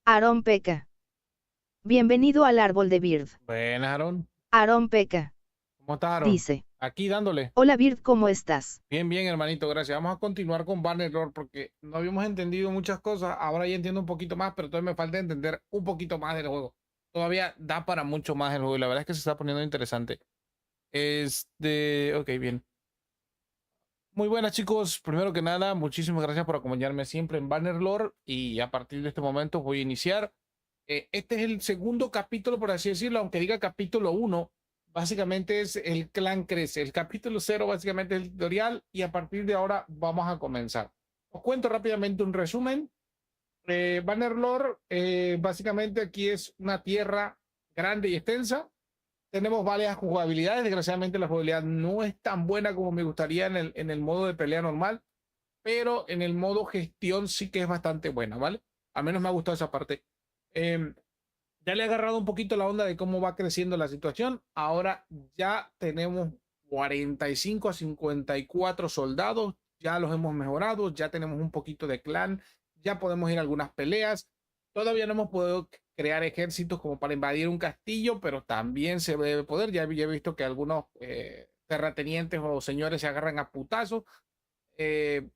Aarón Peca. Bienvenido al árbol de Bird. Buenas, Aaron. Aarón Peca. ¿Cómo estás, Aaron? Dice. Aquí dándole. Hola Bird, ¿cómo estás? Bien, bien, hermanito, gracias. Vamos a continuar con Bannerlord porque no habíamos entendido muchas cosas. Ahora ya entiendo un poquito más, pero todavía me falta entender un poquito más del juego. Todavía da para mucho más el juego y la verdad es que se está poniendo interesante. Ok, bien. Muy buenas, chicos. Primero que nada, muchísimas gracias por acompañarme siempre en Bannerlord y a partir de este momento voy a iniciar. Este es el segundo capítulo, por así decirlo, aunque diga capítulo 1, básicamente es el clan crece. El capítulo 0 básicamente es el tutorial y a partir de ahora vamos a comenzar. Os cuento rápidamente un resumen. Bannerlord, básicamente aquí es una tierra grande y extensa. Tenemos varias jugabilidades. Desgraciadamente la jugabilidad no es tan buena como me gustaría en el modo de pelea normal, pero en el modo gestión sí que es bastante buena, ¿vale? Al menos me ha gustado esa parte. Eh, ya le he agarrado un poquito la onda de cómo va creciendo la situación. Ahora ya tenemos 45 a 54 soldados. Ya los hemos mejorado. Ya tenemos un poquito de clan. Ya podemos ir a algunas peleas. Todavía no hemos podido crear ejércitos como para invadir un castillo, pero también se debe poder. Ya he visto que algunos terratenientes o señores se agarran a putazos. Eh,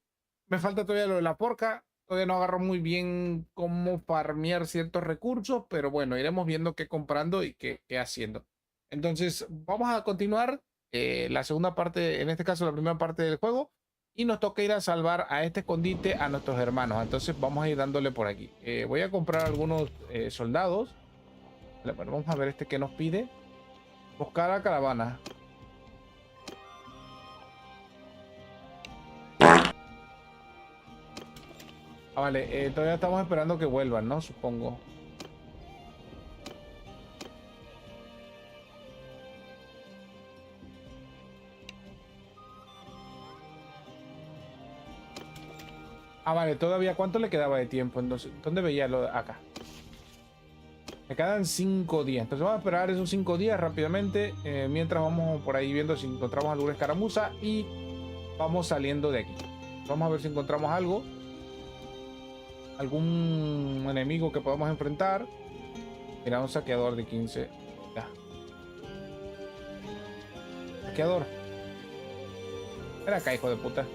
Me falta todavía lo de la porca. Todavía no agarro muy bien cómo farmear ciertos recursos, pero bueno, iremos viendo qué comprando y qué haciendo. Entonces, vamos a continuar la segunda parte, en este caso la primera parte del juego, y nos toca ir a salvar a este escondite a nuestros hermanos. Entonces, vamos a ir dándole por aquí. Voy a comprar algunos soldados. Vale, bueno, vamos a ver este que nos pide. Buscar a caravana. Ah, vale, todavía estamos esperando que vuelvan, ¿no? Supongo. Ah, vale, todavía cuánto le quedaba de tiempo. Entonces, ¿dónde veía lo de acá? Me quedan 5 días. Entonces vamos a esperar esos 5 días rápidamente. Mientras vamos por ahí viendo si encontramos alguna escaramuza y vamos saliendo de aquí. Vamos a ver si encontramos algo. Algún enemigo que podamos enfrentar. Mira, un saqueador de 15. Ya. Saqueador. Ven acá, hijo de puta.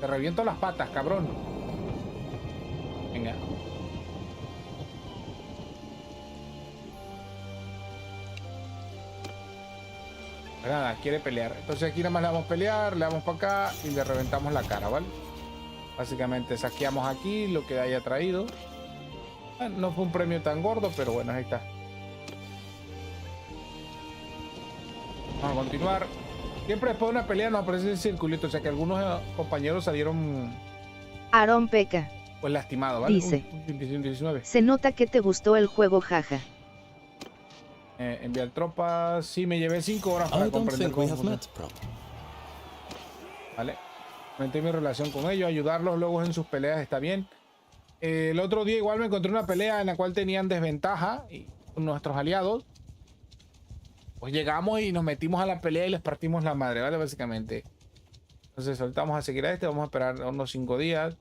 Te reviento las patas, cabrón. Venga. Pero nada, quiere pelear. Entonces aquí nada más le vamos a pelear, le damos para acá y le reventamos la cara, ¿vale? Básicamente saqueamos aquí lo que haya traído. No fue un premio tan gordo, pero bueno, ahí está. Vamos a continuar. Siempre después de una pelea nos aparece el circulito, o sea que algunos compañeros salieron Aarón Peca. pues lastimados, ¿vale? Dice. 19. Se nota que te gustó el juego, jaja. Enviar tropas. Sí, me llevé 5 horas para comprender cómo funciona. Vale. Aumenté mi relación con ellos, ayudarlos luego en sus peleas está bien. El otro día igual me encontré una pelea en la cual tenían desventaja y con nuestros aliados. Pues llegamos y nos metimos a la pelea y les partimos la madre, ¿vale? Básicamente. Entonces soltamos a seguir a este, vamos a esperar unos 5 días.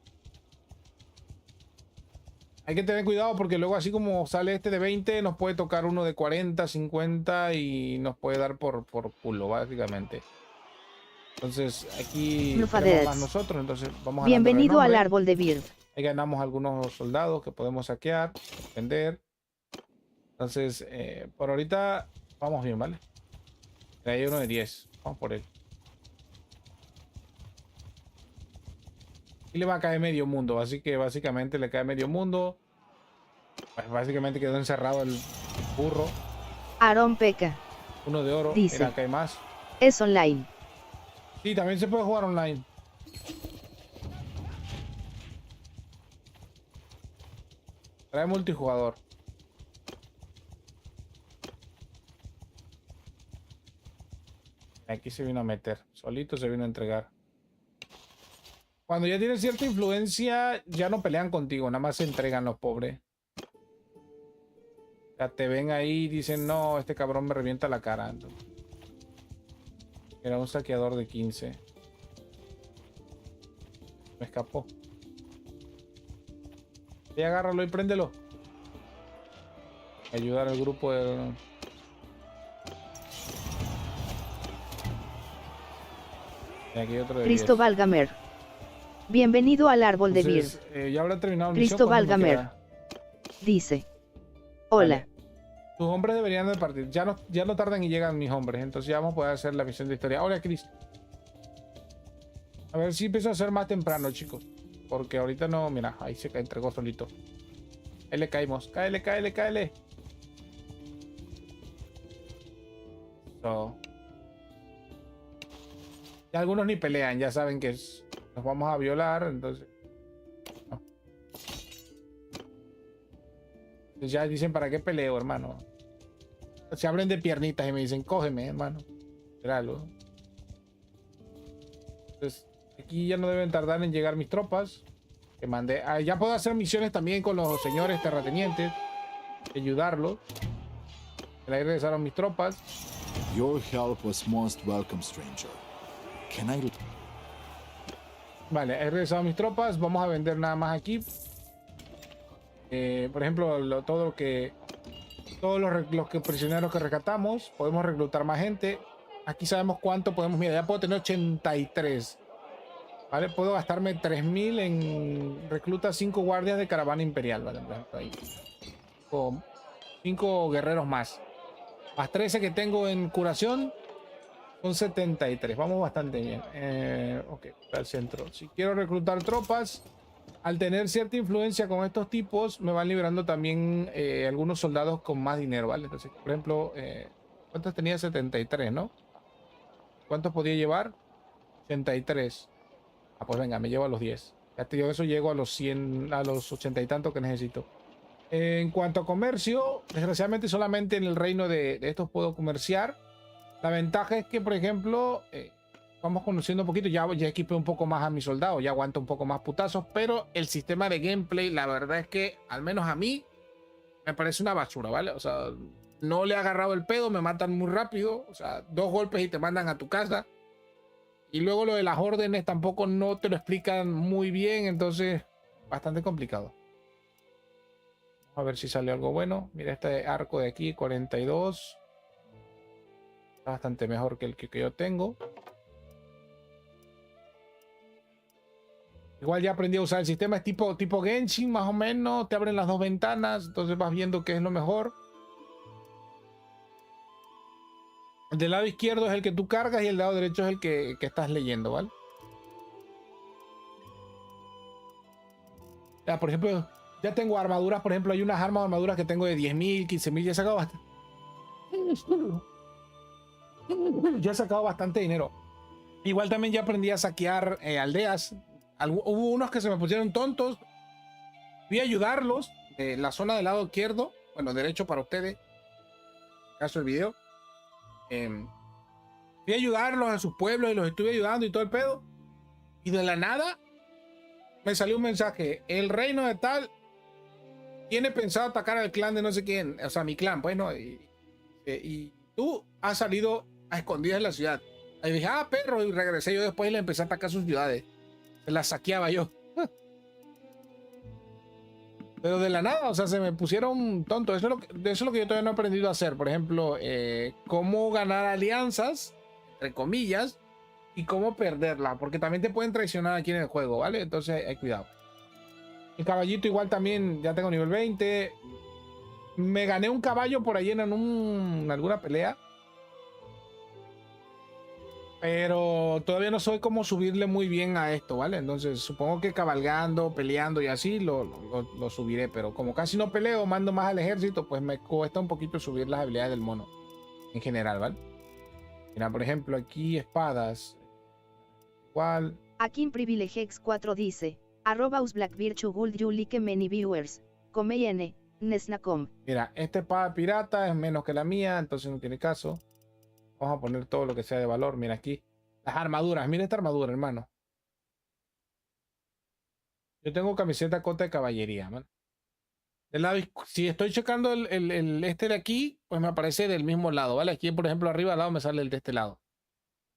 Hay que tener cuidado porque luego así como sale este de 20, nos puede tocar uno de 40, 50 y nos puede dar por culo, básicamente. Entonces aquí tenemos más nosotros, entonces vamos ganando Bienvenido al renombre. árbol de Bird. Ahí ganamos algunos soldados que podemos saquear, vender. Entonces, por ahorita vamos bien, ¿vale? Ahí hay uno de 10. Vamos por él. Y le va a caer medio mundo, así que básicamente le cae medio mundo. Pues básicamente quedó encerrado el burro. Aarón Peca. Uno de oro. Dice. Mira, acá hay más. Es online. Sí, también se puede jugar online. Trae multijugador. Aquí se vino a meter. Solito se vino a entregar. Cuando ya tienes cierta influencia, ya no pelean contigo. Nada más se entregan los pobres. Ya te ven ahí y dicen, no, este cabrón me revienta la cara. Era un saqueador de 15. Me escapó. Y agárralo y préndelo. Ayudar al grupo de... Y aquí otro de Cristo 10. Valgamer. Bienvenido al árbol de Vir. Entonces, ya habrá terminado la misión. Cristo ¿Cuánto me Valgamer. queda? Dice. Hola. Vale. Tus hombres deberían de partir. Ya no tardan y llegan mis hombres. Entonces ya vamos a poder hacer la misión de historia. Hola, Chris. A ver si empiezo a hacer más temprano, chicos. Porque ahorita no... Mira, ahí se entregó solito. Ahí le caímos. Cáele, cáele, cáele. So. Ya algunos ni pelean. Ya saben que nos vamos a violar. Entonces... No. Entonces ya dicen, ¿para qué peleo, hermano? Se abren de piernitas y me dicen, cógeme, hermano. Espéralo. Entonces, aquí ya no deben tardar en llegar mis tropas. Que mandé. Ya puedo hacer misiones también con los señores terratenientes. Ayudarlos. Ahí regresaron mis tropas. Your help was most welcome, stranger. Can I... Vale, he regresado mis tropas. Vamos a vender nada más aquí. Por ejemplo, todo lo que... Todos los prisioneros que rescatamos. Podemos reclutar más gente. Aquí sabemos cuánto podemos... Mira, ya puedo tener 83. Vale, puedo gastarme 3000 en... Recluta 5 guardias de caravana imperial. Vale, ahí. Con 5 guerreros más. Más 13 que tengo en curación. Son 73. Vamos bastante bien. Ok, al centro. Si quiero reclutar tropas... Al tener cierta influencia con estos tipos, me van liberando también algunos soldados con más dinero, ¿vale? Entonces, por ejemplo, ¿cuántos tenía? 73, ¿no? ¿Cuántos podía llevar? 83. Ah, pues venga, me llevo a los 10. Ya te digo, eso llego a los 100, a los 80 y tanto que necesito. En cuanto a comercio, desgraciadamente solamente en el reino de estos puedo comerciar. La ventaja es que, por ejemplo... vamos conociendo un poquito, ya equipé un poco más a mis soldados, ya aguanto un poco más putazos, pero el sistema de gameplay, la verdad es que, al menos a mí, me parece una basura, ¿vale? O sea, no le he agarrado el pedo, me matan muy rápido, o sea, 2 golpes y te mandan a tu casa. Y luego lo de las órdenes tampoco no te lo explican muy bien, entonces, bastante complicado. Vamos a ver si sale algo bueno. Mira este arco de aquí, 42. Está bastante mejor que el que yo tengo. Igual ya aprendí a usar el sistema, es tipo Genshin, más o menos. Te abren las 2 ventanas, entonces vas viendo qué es lo mejor. El del lado izquierdo es el que tú cargas y el lado derecho es el que estás leyendo, ¿vale? Ya, por ejemplo, ya tengo armaduras, por ejemplo, hay unas armaduras que tengo de 10.000, 15.000, ya he sacado bastante. Ya he sacado bastante dinero. Igual también ya aprendí a saquear aldeas. Hubo unos que se me pusieron tontos. Fui a ayudarlos de la zona del lado izquierdo. Bueno, derecho para ustedes. En caso del video. Fui a ayudarlos a sus pueblos y los estuve ayudando y todo el pedo. Y de la nada me salió un mensaje. El reino de tal tiene pensado atacar al clan de no sé quién. O sea, mi clan, pues, ¿no? Y tú has salido a escondidas en la ciudad. Ahí dije, ah, perro. Y regresé yo después y le empecé a atacar sus ciudades. Las saqueaba yo. Pero de la nada, o sea, se me pusieron tontos. Eso es lo que yo todavía no he aprendido a hacer. Por ejemplo, cómo ganar alianzas, entre comillas, y cómo perderlas. Porque también te pueden traicionar aquí en el juego, ¿vale? Entonces, cuidado. El caballito igual también, ya tengo nivel 20. Me gané un caballo por ahí en alguna pelea. Pero todavía no soy como subirle muy bien a esto, ¿vale? Entonces supongo que cabalgando, peleando y así lo subiré. Pero como casi no peleo, mando más al ejército, pues me cuesta un poquito subir las habilidades del mono. En general, ¿vale? Mira, por ejemplo, aquí espadas. Igual. Aquí en Privilegex 4 dice, @usblackvirtue you like many viewers, come nesnacom. Mira, esta espada pirata es menos que la mía, entonces no tiene caso. Vamos a poner todo lo que sea de valor. Mira aquí. Las armaduras. Mira esta armadura, hermano. Yo tengo camiseta cota de caballería, man. Del lado, si estoy checando el este de aquí, pues me aparece del mismo lado, ¿vale? Aquí, por ejemplo, arriba al lado me sale el de este lado.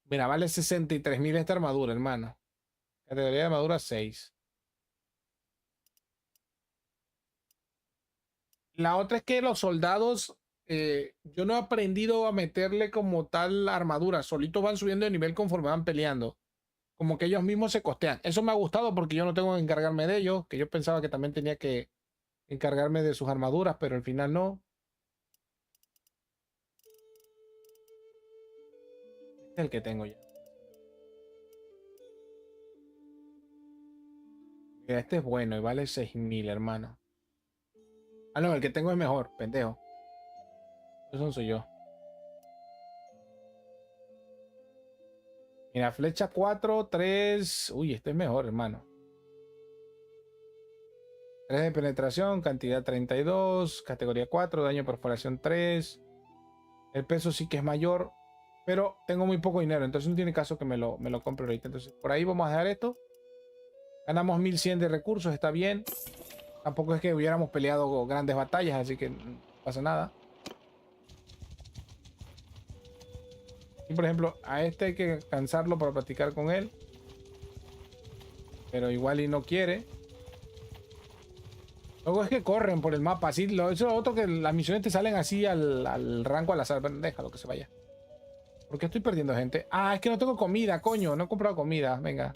Mira, vale 63.000 esta armadura, hermano. Categoría de armadura 6. La otra es que los soldados, yo no he aprendido a meterle como tal armadura. Solitos van subiendo de nivel conforme van peleando. Como que ellos mismos se costean. Eso me ha gustado porque yo no tengo que encargarme de ellos. Que yo pensaba que también tenía que encargarme de sus armaduras, pero al final no. Este es el que tengo ya. Mira, este es bueno y vale 6.000, hermano. Ah, no, el que tengo es mejor, pendejo. Eso no soy yo. Mira, flecha 4, 3. Uy, este es mejor, hermano. 3 de penetración, cantidad 32, categoría 4, daño perforación 3. El peso sí que es mayor, pero tengo muy poco dinero, entonces no tiene caso que me lo compre ahorita. Entonces, por ahí vamos a dejar esto. Ganamos 1100 de recursos, está bien. Tampoco es que hubiéramos peleado grandes batallas, así que no pasa nada. Y por ejemplo, a este hay que cansarlo para practicar con él. Pero igual y no quiere. Luego es que corren por el mapa, así. Eso es lo otro, que las misiones te salen así al rango al azar. Bueno, déjalo que se vaya. ¿Por qué estoy perdiendo gente? Ah, es que no tengo comida, coño. No he comprado comida. Venga.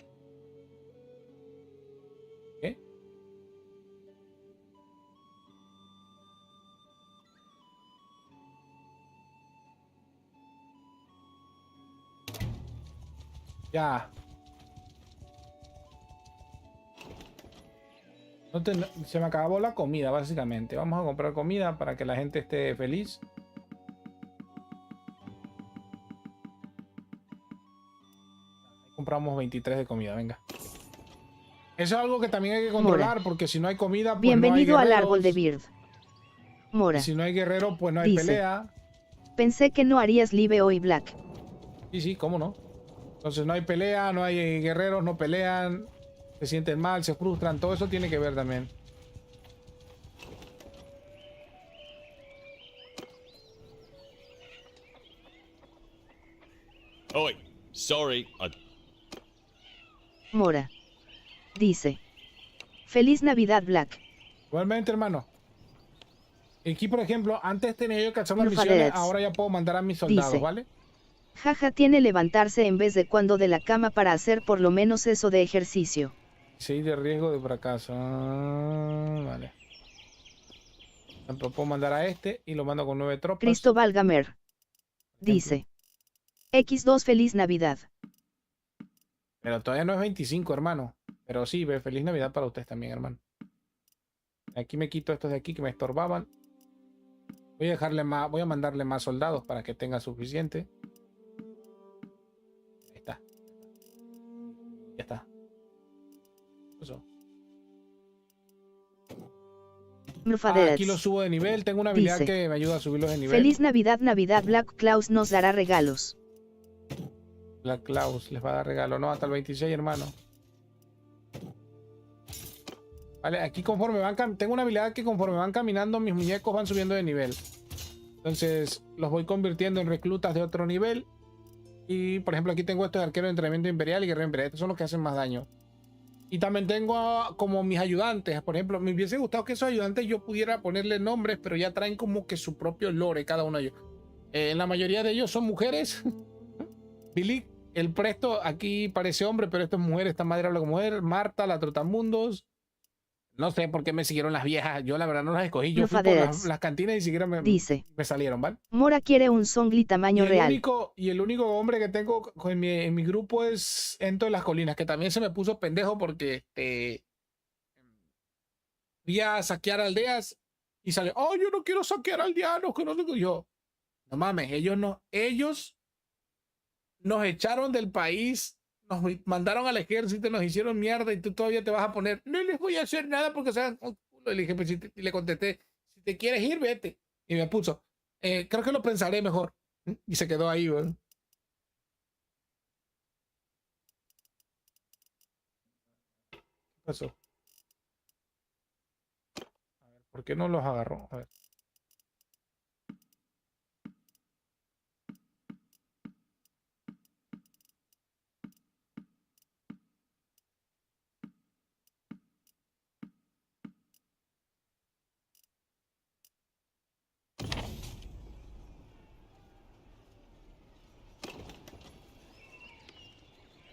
¿Qué? Ya. Se me acabó la comida, básicamente. Vamos a comprar comida para que la gente esté feliz. Compramos 23 de comida, venga. Eso es algo que también hay que controlar, Mora. porque si no hay comida, pues no hay Bienvenido al árbol de guerreros. Bird. Y Mora. si no hay guerrero, pues no hay Dice. pelea. Pensé que no harías live hoy, Black. Sí, sí, cómo no. Entonces no hay pelea, no hay guerreros, no pelean, se sienten mal, se frustran, todo eso tiene que ver también. Oh, sorry. Mora. Dice. Feliz Navidad, Black. Igualmente, hermano. Aquí, por ejemplo, antes tenía yo que hacer las misiones, Murfadets. ahora ya puedo mandar a mis soldados, Dice. ¿vale? Jaja, tiene levantarse en vez de cuando de la cama para hacer por lo menos eso de ejercicio. 6 de riesgo de fracaso. Vale. Ejemplo, puedo mandar a este y lo mando con 9 tropas. Cristo Valgamer. Por ejemplo. Dice. X2 Feliz Navidad. Pero todavía no es 25, hermano. Pero sí, feliz Navidad para ustedes también, hermano. Aquí me quito estos de aquí que me estorbaban. Voy a dejarle más, voy a mandarle más soldados para que tenga suficiente. Ahí está. Ya está. Eso. Aquí lo subo de nivel. Tengo una habilidad Dice. que me ayuda a subirlos de nivel. Feliz Navidad, Navidad. Black Claus nos dará regalos. Black Claus les va a dar regalo. No, hasta el 26, hermano. Vale, aquí conforme van... Tengo una habilidad que conforme van caminando, mis muñecos van subiendo de nivel. Entonces, los voy convirtiendo en reclutas de otro nivel. Y, por ejemplo, aquí tengo estos arqueros de entrenamiento imperial y guerrero imperial. Estos son los que hacen más daño. Y también tengo como mis ayudantes. Por ejemplo, me hubiese gustado que esos ayudantes yo pudiera ponerle nombres, pero ya traen como que su propio lore cada uno de ellos. La mayoría de ellos son mujeres. Billy, el Presto, aquí parece hombre, pero esto es mujer. Esta madre habla como mujer. Marta, la Trotamundos. No sé por qué me siguieron las viejas. Yo la verdad no las escogí. Yo fui por las cantinas y siquiera Dice. me salieron, ¿vale? Mora quiere un Songli tamaño real. Y el único hombre que tengo en mi grupo es Ento de las Colinas, que también se me puso pendejo porque fui a saquear aldeas y sale, oh, yo no quiero saquear aldeanos, que no sé qué". Yo, no mames, ellos nos echaron del país, nos mandaron al ejército, nos hicieron mierda y tú todavía te vas a poner, no les voy a hacer nada porque sean un culo. Le dije, pues, y le contesté, si te quieres ir, vete. Y me puso, creo que lo pensaré mejor. Y se quedó ahí, güey. ¿Qué pasó? A ver, ¿por qué no los agarró? A ver.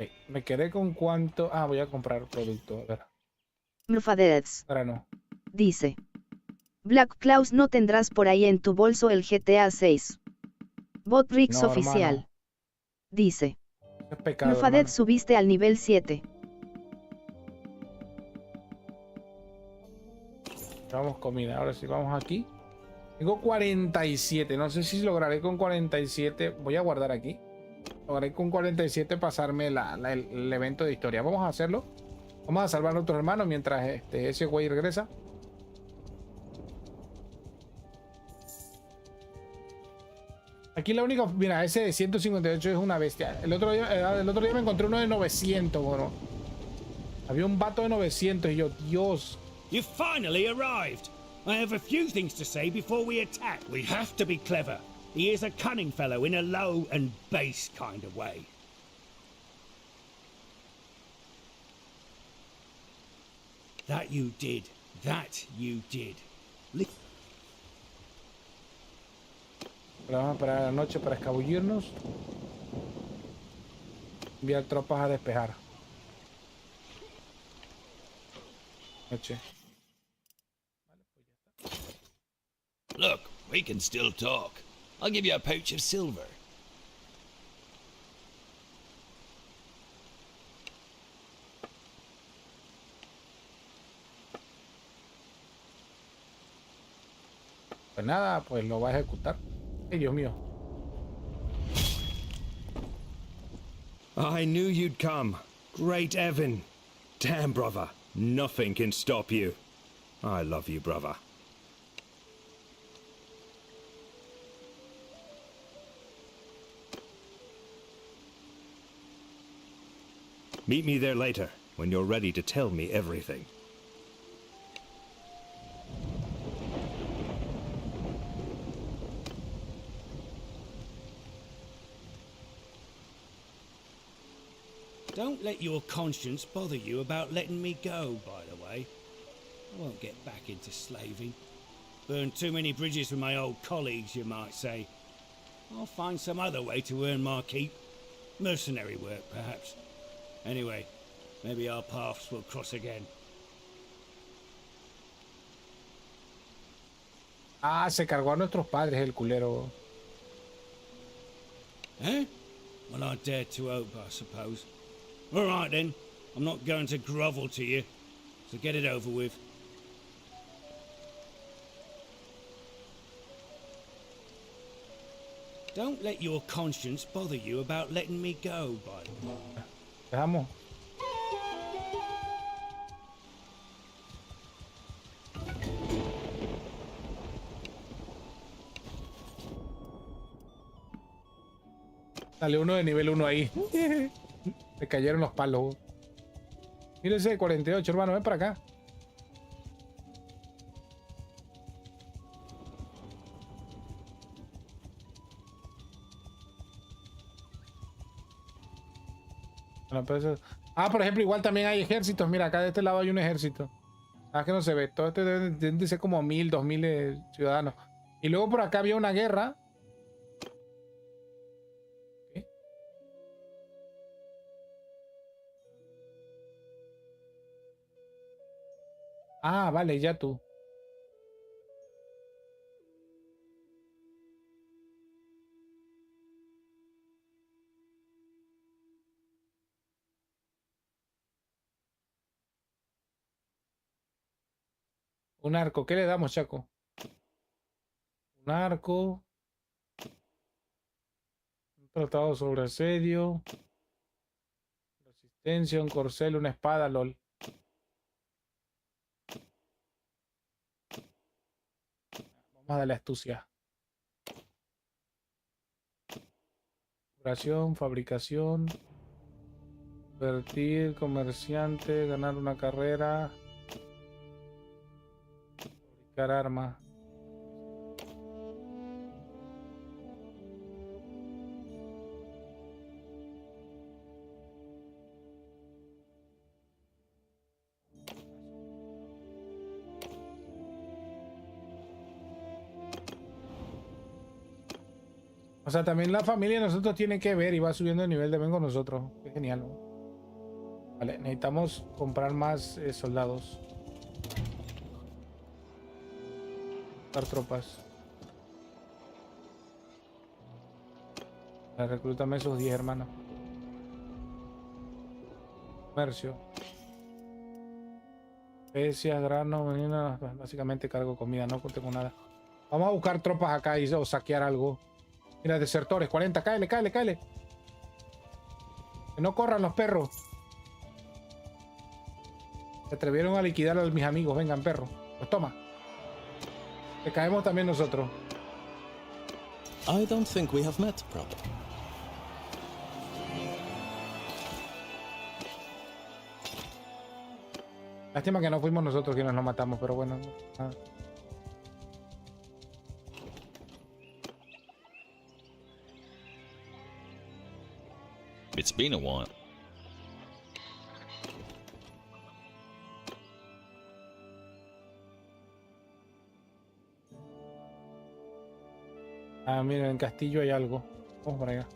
Ok, me quedé con cuánto. Ah, voy a comprar producto. A ver, Mfadeds. ahora no. Dice. Black Claus no tendrás por ahí en tu bolso el GTA 6. Botrix No, oficial. hermano. Dice. Es pecado, Mfaded hermano. subiste al nivel 7. Vamos comida. Ahora sí, vamos aquí. Tengo 47. No sé si lograré con 47. Voy a guardar aquí. Lograré con 47 pasarme el evento de historia. Vamos a hacerlo. Vamos a salvar a nuestros hermanos mientras ese güey regresa. Aquí la única... Mira, ese de 158 es una bestia. El otro día me encontré uno de 900, bueno. Había un vato de 900 y yo, Dios. You've finally arrived. I have a few things to say before we attack. We have to be clever. He is a cunning fellow in a low and base kind of way. That you did. That you did. Pero vamos a esperar a la noche para escabullirnos. Enviar tropas a despejar. Noche. Look, we can still talk. I'll give you a pouch of silver. Pues nada, pues lo va a ejecutar. Ay, Dios mío. I knew you'd come. Great Evan. Damn, brother. Nothing can stop you. I love you, brother. Meet me there later, when you're ready to tell me everything. Don't let your conscience bother you about letting me go, by the way. I won't get back into slaving. Burned too many bridges with my old colleagues, you might say. I'll find some other way to earn my keep. Mercenary work, perhaps. Anyway, maybe our paths will cross again. Ah, se cargó a nuestros padres el culero. Eh? Well, I dare to hope, I suppose. All right, then. I'm not going to grovel to you, so get it over with. Don't let your conscience bother you about letting me go, by the way. Dejamos. Sale uno de nivel 1 ahí. Me cayeron los palos. Mírese, 48, hermano, ven para acá. Bueno, pero ah, por ejemplo, igual también hay ejércitos. Mira, acá de este lado hay un ejército. Ah, que no se ve. Todo este deben de ser como 1000, 2000 ciudadanos. Y luego por acá había una guerra. ¿Qué? Ah, vale, ya tú. Un arco. ¿Qué le damos, Chaco? Un arco. Un tratado sobre asedio. Resistencia, un corcel, una espada, lol. Vamos a darle astucia. Curación, fabricación. Invertir, comerciante, ganar una carrera. Fabricar armas. O sea, también la familia de nosotros tiene que ver y va subiendo el nivel de con nosotros. Qué genial, ¿no? Vale, necesitamos comprar más soldados. Comprar tropas. Reclútame esos 10 hermanos. Comercio. Especias, grano, veneno, básicamente cargo comida, no tengo nada. Vamos a buscar tropas acá o saquear algo. Mira, desertores, 40, cáele, cáele, cáele. Que no corran los perros. Se atrevieron a liquidar a mis amigos, vengan perros. Pues toma. Te caemos también nosotros. I don't think we have met, brother. Lástima que no fuimos nosotros quienes nos matamos, pero bueno. Nada. It's been a while. Ah, mira, en Castillo hay algo. Vamos por allá.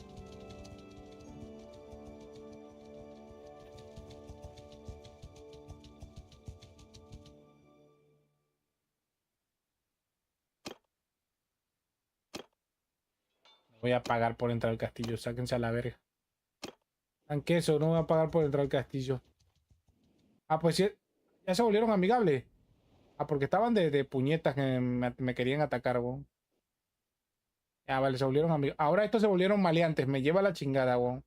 Voy a pagar por entrar al castillo. Sáquense a la verga. Aunque eso, no voy a pagar por entrar al castillo. Ah, pues sí, ya se volvieron amigables. Ah, porque estaban de puñetas que me querían atacar, weón. Ah, vale, se volvieron amigos. Ahora estos se volvieron maleantes. Me lleva la chingada, weón.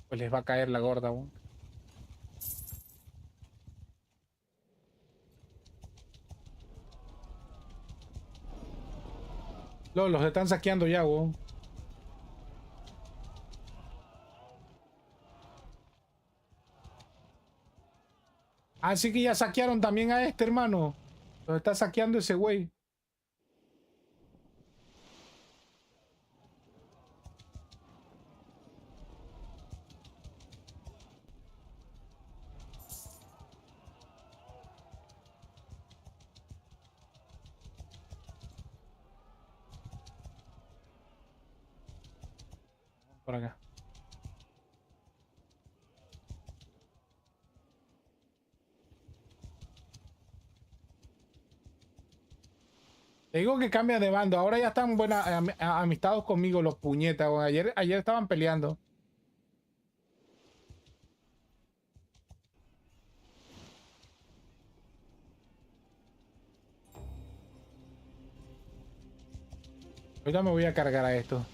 Pues les va a caer la gorda, weón. Los están saqueando ya, weón. Así que ya saquearon también a este, hermano. Los está saqueando ese güey. Por acá. Te digo que cambia de bando. Ahora ya están buenas amistados conmigo los puñetas. Weón. Ayer estaban peleando. Ahorita me voy a cargar a esto.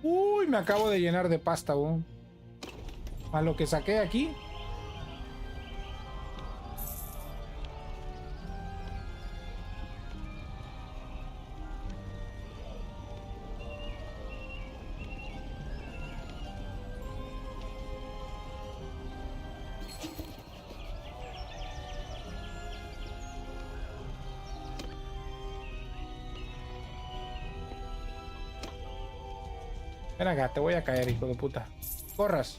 Uy, me acabo de llenar de pasta, weón. A lo que saqué aquí. Ven acá, te voy a caer, hijo de puta. Corras.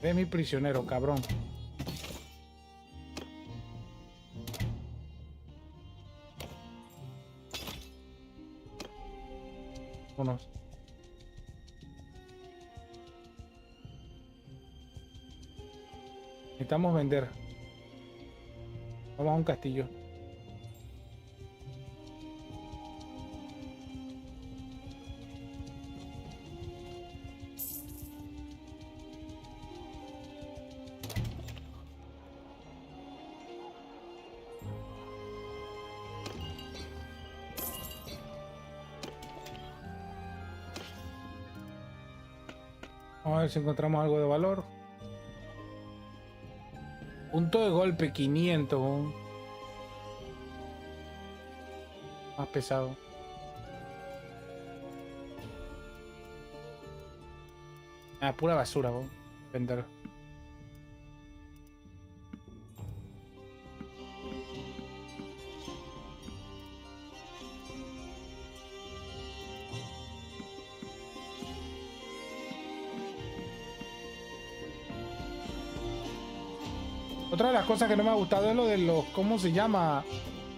Eres mi prisionero, cabrón. Vámonos. Necesitamos vender. Vamos a un castillo. Vamos a ver si encontramos algo de valor. Punto de golpe 500. Más pesado. Ah, pura basura, vos. Vender. Otra de las cosas que no me ha gustado es lo de los, ¿cómo se llama?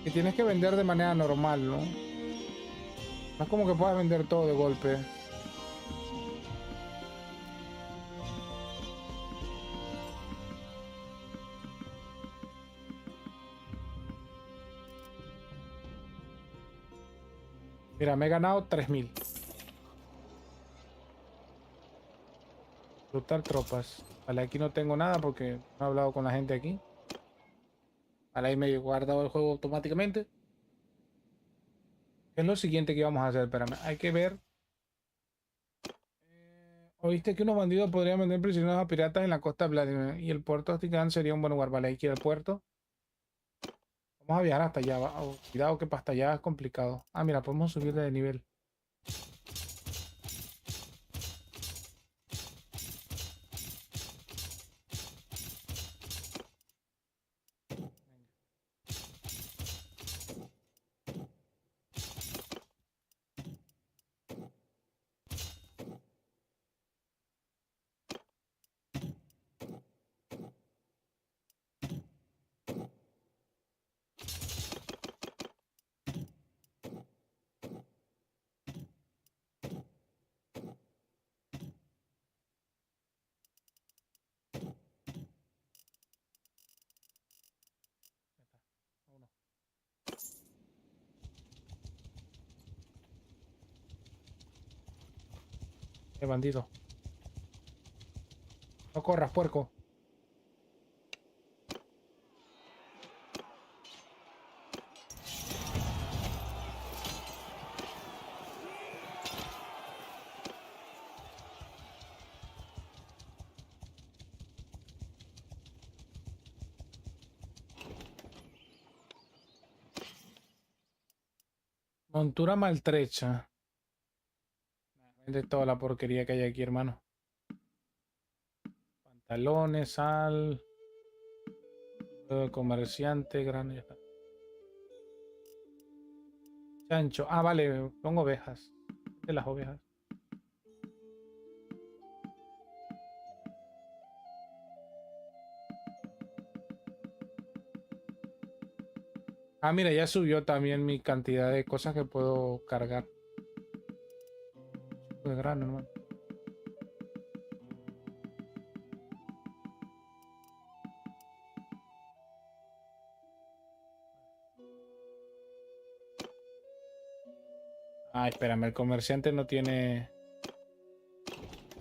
Que tienes que vender de manera normal, ¿no? No es como que puedas vender todo de golpe. Mira, me he ganado 3000. Reclutar tropas. Vale, aquí no tengo nada porque no he hablado con la gente aquí. Vale, ahí me he guardado el juego automáticamente. ¿Qué es lo siguiente que vamos a hacer? Espérame, hay que ver. Oíste que unos bandidos podrían vender prisioneros a piratas en la costa Vladimir y el puerto de Ticán sería un buen lugar. Vale, hay que ir al puerto. Vamos a viajar hasta allá. Oh, cuidado que para hasta allá es complicado. Ah, mira, podemos subir de nivel. Vámonos. Bandido. No corras, puerco. Montura maltrecha. Vende toda la porquería que hay aquí, hermano. Pantalones, sal. Comerciante, grano, ya está. Chancho. Ah, vale, pongo ovejas. De las ovejas. Ah, mira, ya subió también mi cantidad de cosas que puedo cargar. De grano, hermano. Ah, espérame, el comerciante no tiene...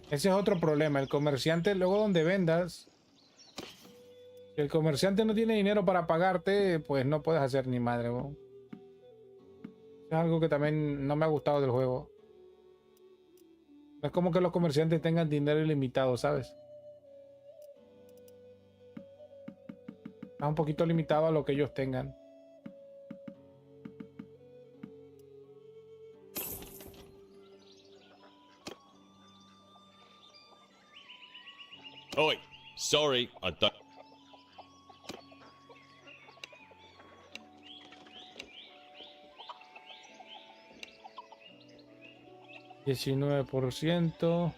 Ese es otro problema. El comerciante, luego donde vendas, si el comerciante no tiene dinero para pagarte, pues no puedes hacer ni madre, ¿no? Es algo que también no me ha gustado del juego. No es como que los comerciantes tengan dinero ilimitado, ¿sabes? Está un poquito limitado a lo que ellos tengan. Oi, sorry, I don't... 19%.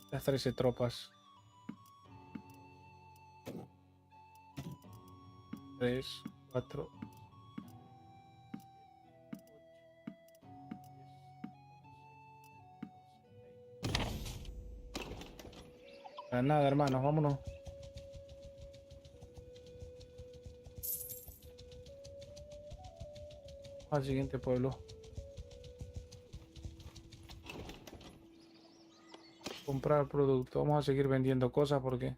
Las 13 tropas. 3, 4. Nada, hermanos, vámonos. Al siguiente pueblo. Comprar producto. Vamos a seguir vendiendo cosas porque...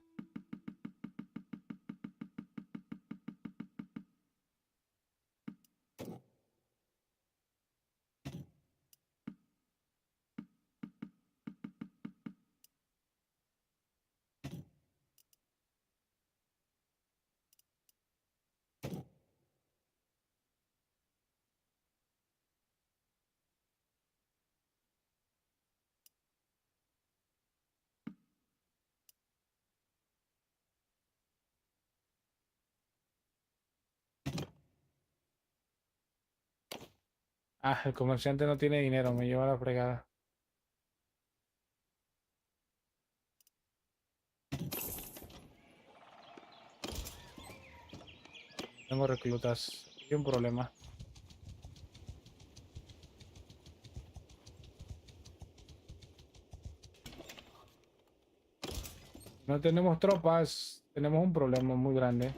Ah, el comerciante no tiene dinero, me lleva la fregada. Tengo reclutas. Hay un problema. No tenemos tropas. Tenemos un problema muy grande.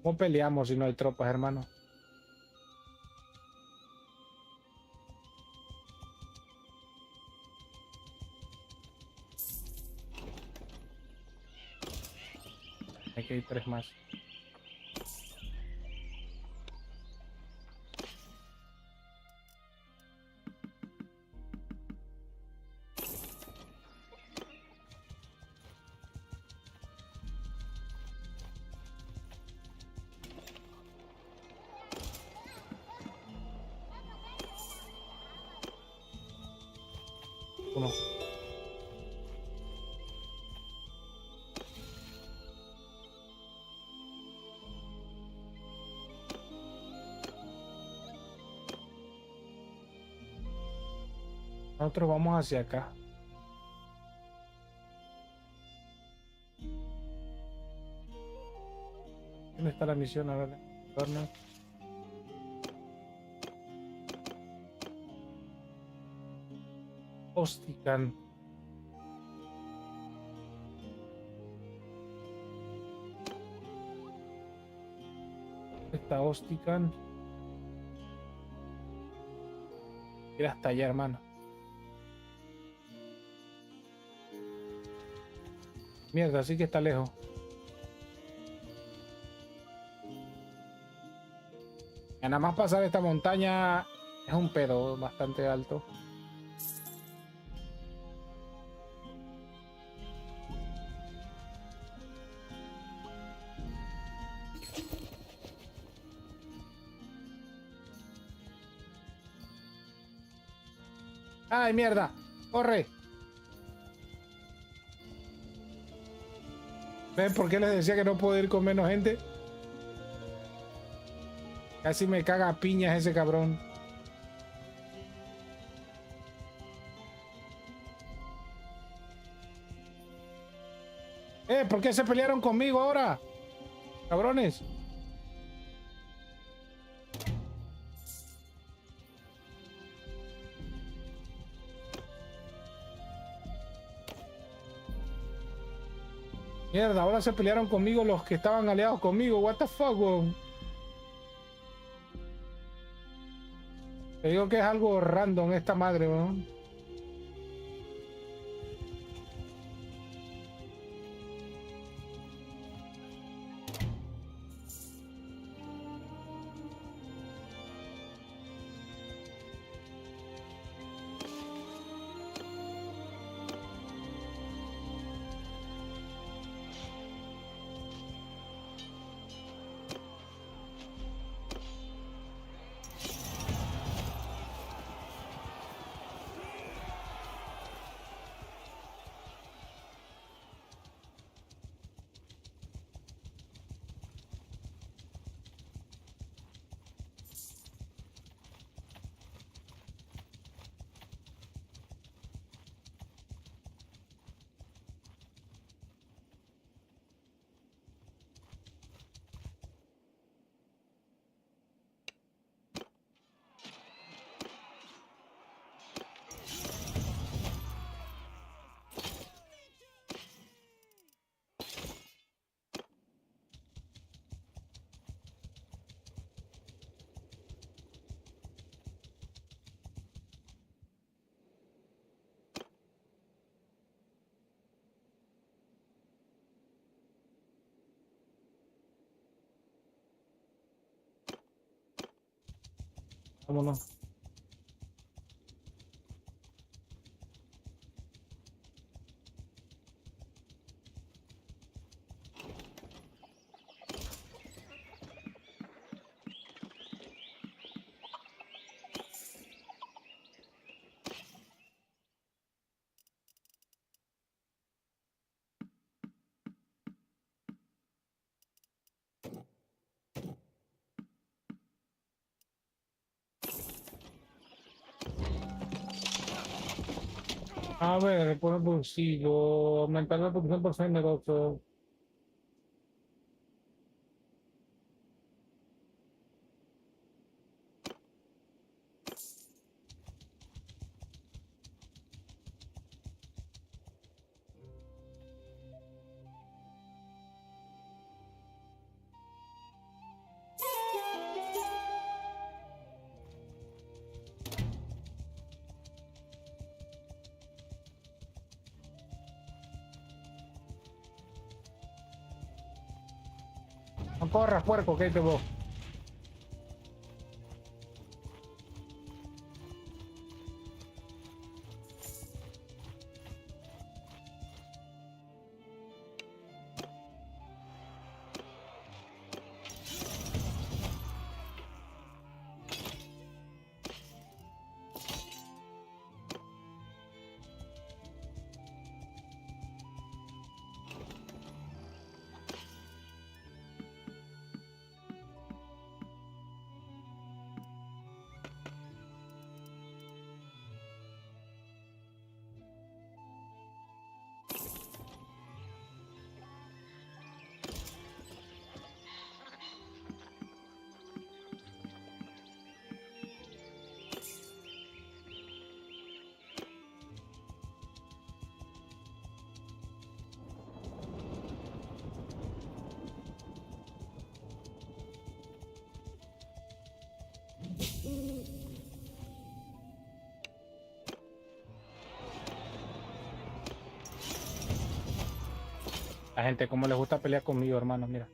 ¿Cómo peleamos si no hay tropas, hermano? Aquí hay 3 más. Uno. Nosotros vamos hacia acá. ¿Dónde está la misión? A ver. Viernes. Ostican. Esta Ostican. Ir hasta allá, hermano. Mierda, sí que está lejos. Y nada más pasar esta montaña es un pedo bastante alto. ¡Ay, mierda! ¡Corre! ¿Ven por qué les decía que no puedo ir con menos gente? Casi me caga a piñas ese cabrón. ¿Por qué se pelearon conmigo ahora? Cabrones. Mierda, ahora se pelearon conmigo los que estaban aliados conmigo. What the fuck, weón. Te digo que es algo random esta madre, weón. Vámonos. A ver, por el bolsillo, aumentar la producción por ser negocio. No corras, puerco, que te vos. La gente, como les gusta pelear conmigo, hermano, mira.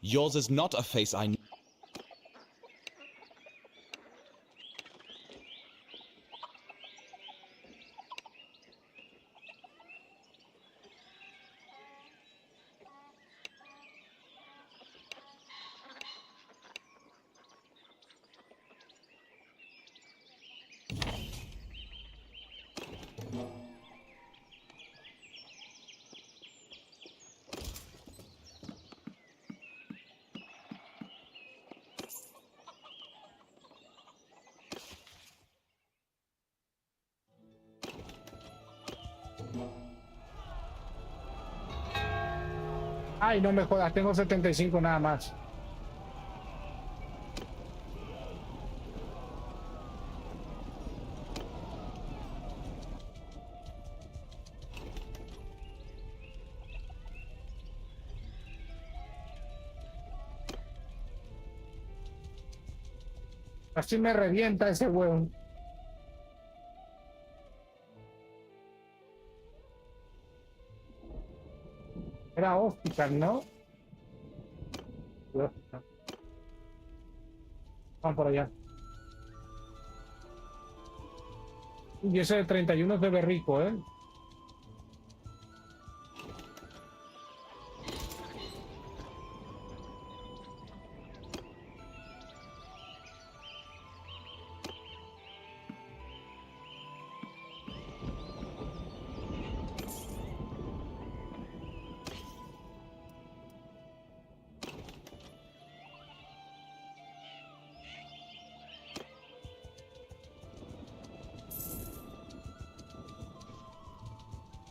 Yours is not a face I need. Ay, no me jodas, tengo 75 nada más. Así me revienta ese hueón. Era hospital, ¿no? Vamos por allá. Y ese de 31 se ve rico, ¿eh?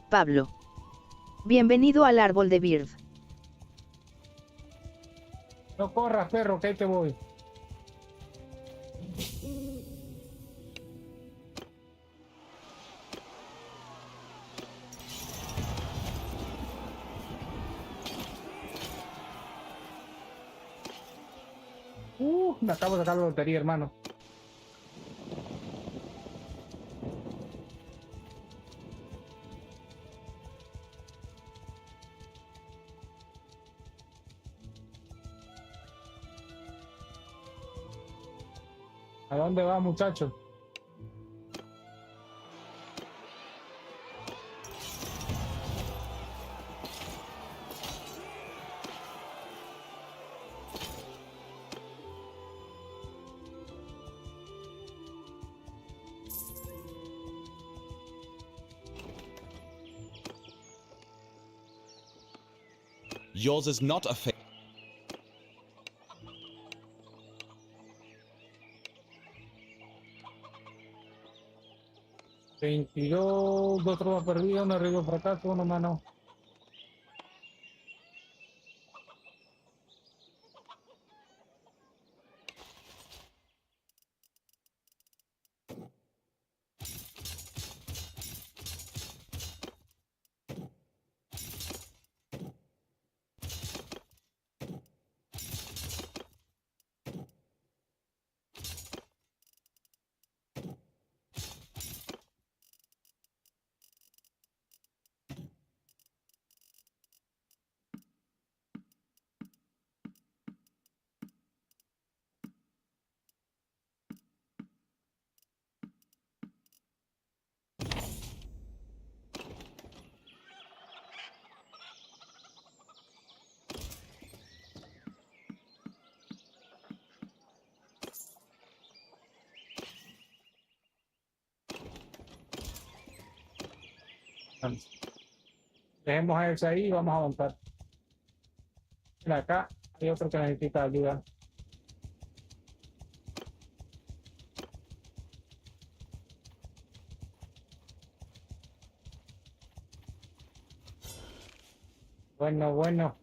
Pablo. Bienvenido al árbol de Bird. No corras, perro, que ahí te voy. Me acabo de sacar la lotería, hermano. ¿A dónde vas, muchacho? Yours is not a face. 22, dos tropas perdidas, un arribo fracaso, una mano. Dejemos a ese ahí y vamos a avanzar. Mira, acá hay otro que necesita ayuda. Bueno, bueno.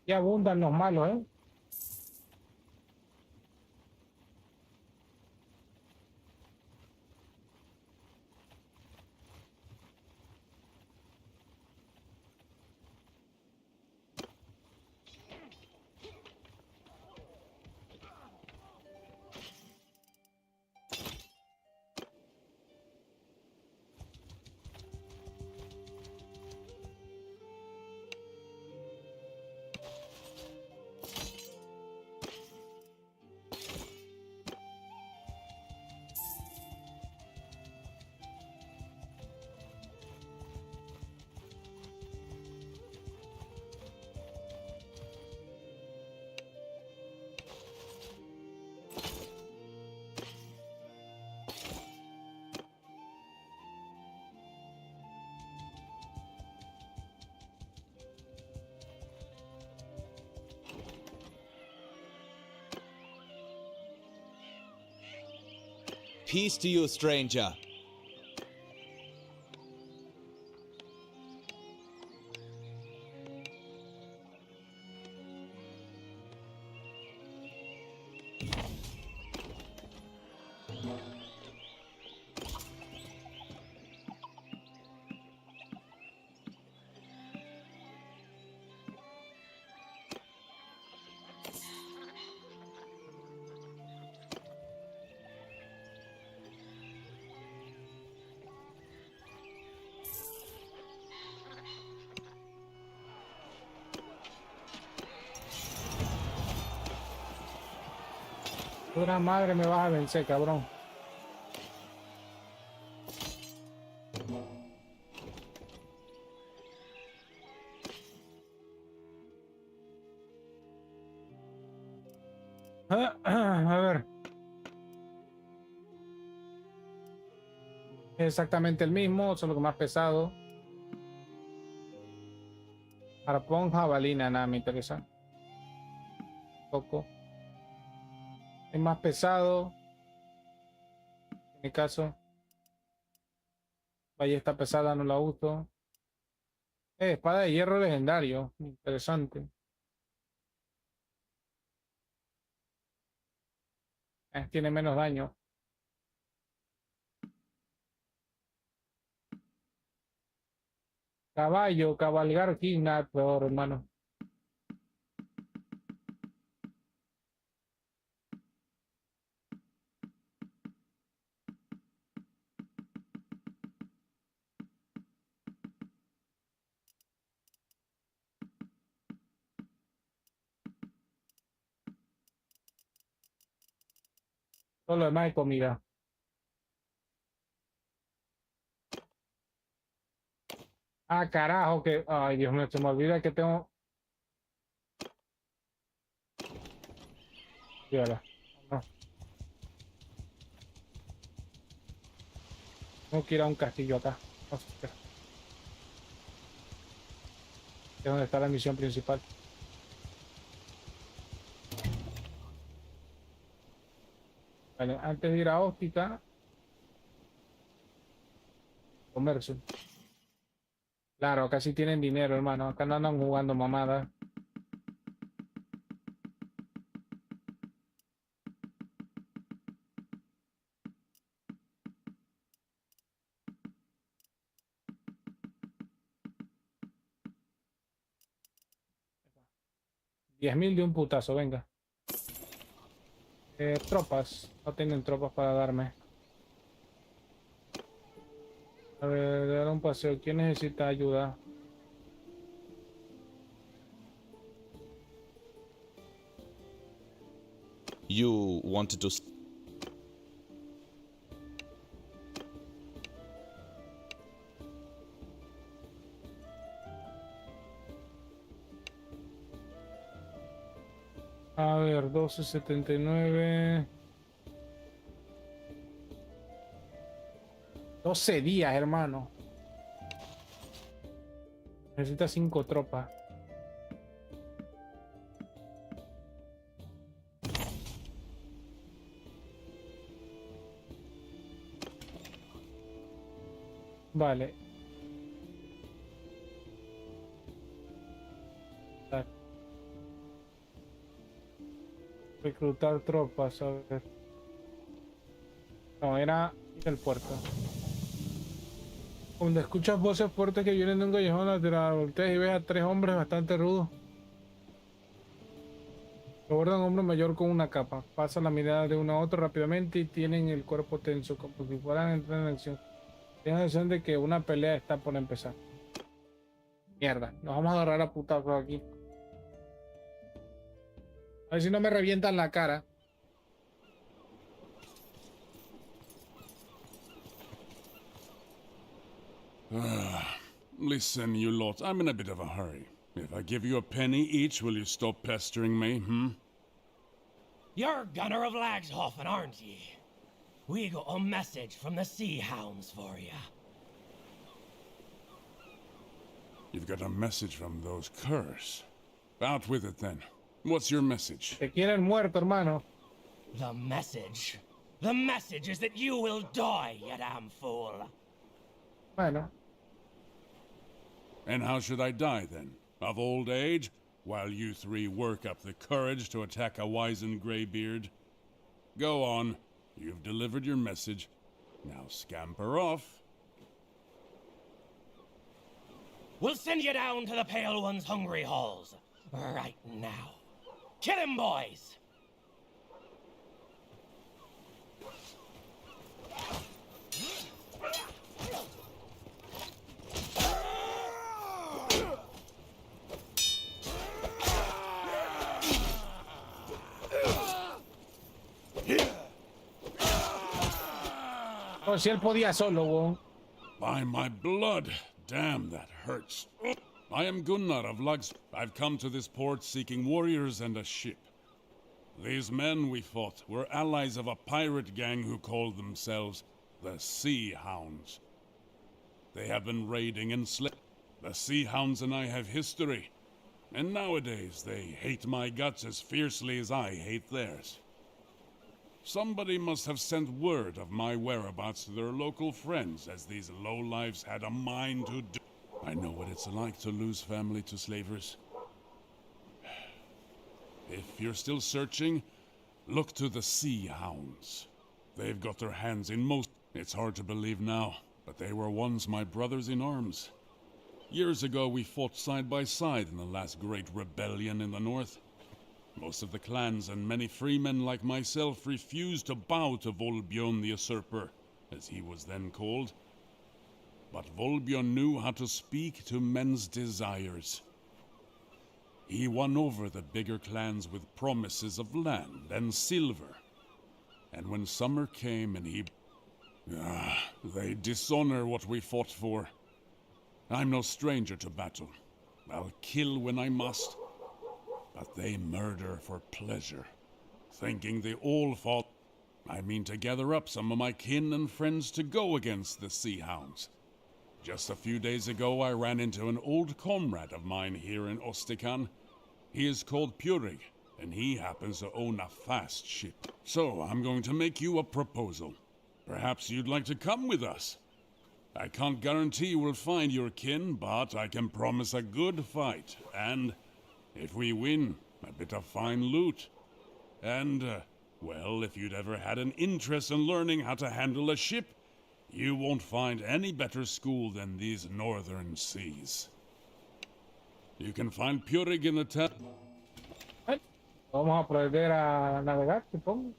Ya abundan los malos, ¿eh? Peace to you, stranger. Pura madre me vas a vencer, cabrón. A ver. Exactamente el mismo, solo que más pesado. Arpón, jabalina, nada me interesa. Poco. Es más pesado. En mi caso. Ballesta pesada no la uso. Espada de hierro legendario. Interesante. Tiene menos daño. Caballo, cabalgar kidnapper, hermano. Todo lo demás es comida. Ah, carajo, que... Ay, Dios mío, se me olvida que tengo... Fíjala. No. Tengo que ir a un castillo acá. No sé qué. Es donde está la misión principal. Vale, antes de ir a óptica... Comercio. Claro, acá sí tienen dinero, hermano. Acá no andan jugando mamadas. $10.000 de un putazo, venga. Tropas. No tienen tropas para darme. A ver, dar un paseo. ¿Quién necesita ayuda? You wanted to... A ver, 12.79. 12 días, hermano. Necesita 5 tropas. Vale. Vale. Reclutar tropas, a ver. No, era ir al puerto. Cuando escuchas voces fuertes que vienen de un callejón lateral, volteas y ves a 3 hombres bastante rudos. Abordan un hombre mayor con una capa. Pasan la mirada de uno a otro rápidamente y tienen el cuerpo tenso, como si fueran a entrar en acción. Tienen la sensación de que una pelea está por empezar. Mierda, nos vamos a agarrar a putazos aquí. A ver si no me revientan la cara. Listen, you lot, I'm in a bit of a hurry. If I give you a penny each, will you stop pestering me, You're Gunner of Lagshofen, aren't ye? We got a message from the Sea Hounds for you. You've got a message from those curs. Out with it, then. What's your message? Te quieren muerto, hermano. The message? The message is that you will die, you damn fool. Bueno. And how should I die, then? Of old age? While you three work up the courage to attack a wizened graybeard? Go on. You've delivered your message. Now scamper off. We'll send you down to the Pale One's hungry halls. Right now. Kill him, boys! Oh, si él podía solo, weón. By my blood! Damn, that hurts. I am Gunnar of Lugs. I've come to this port seeking warriors and a ship. These men we fought were allies of a pirate gang who called themselves the Sea Hounds. They have been raiding and slaying. The Sea Hounds and I have history. And nowadays they hate my guts as fiercely as I hate theirs. Somebody must have sent word of my whereabouts to their local friends, as these lowlifes had a mind to do. I know what it's like to lose family to slavers. If you're still searching, look to the Sea Hounds. They've got their hands in most... It's hard to believe now, but they were once my brothers in arms. Years ago, we fought side by side in the last great rebellion in the north. Most of the clans and many freemen like myself refused to bow to Volbjörn the Usurper, as he was then called. But Volbjörn knew how to speak to men's desires. He won over the bigger clans with promises of land and silver. And when summer came and he... they dishonor what we fought for. I'm no stranger to battle. I'll kill when I must. But they murder for pleasure, thinking they all fought. I mean to gather up some of my kin and friends to go against the Sea Hounds. Just a few days ago, I ran into an old comrade of mine here in Ostikan. He is called Purig, and he happens to own a fast ship. So I'm going to make you a proposal. Perhaps you'd like to come with us. I can't guarantee we'll find your kin, but I can promise a good fight, and if we win, a bit of fine loot. And, well, if you'd ever had an interest in learning how to handle a ship, you won't find any better school than these northern seas. You can find Purig in the town. Vamos a aprender a navegar, supongo.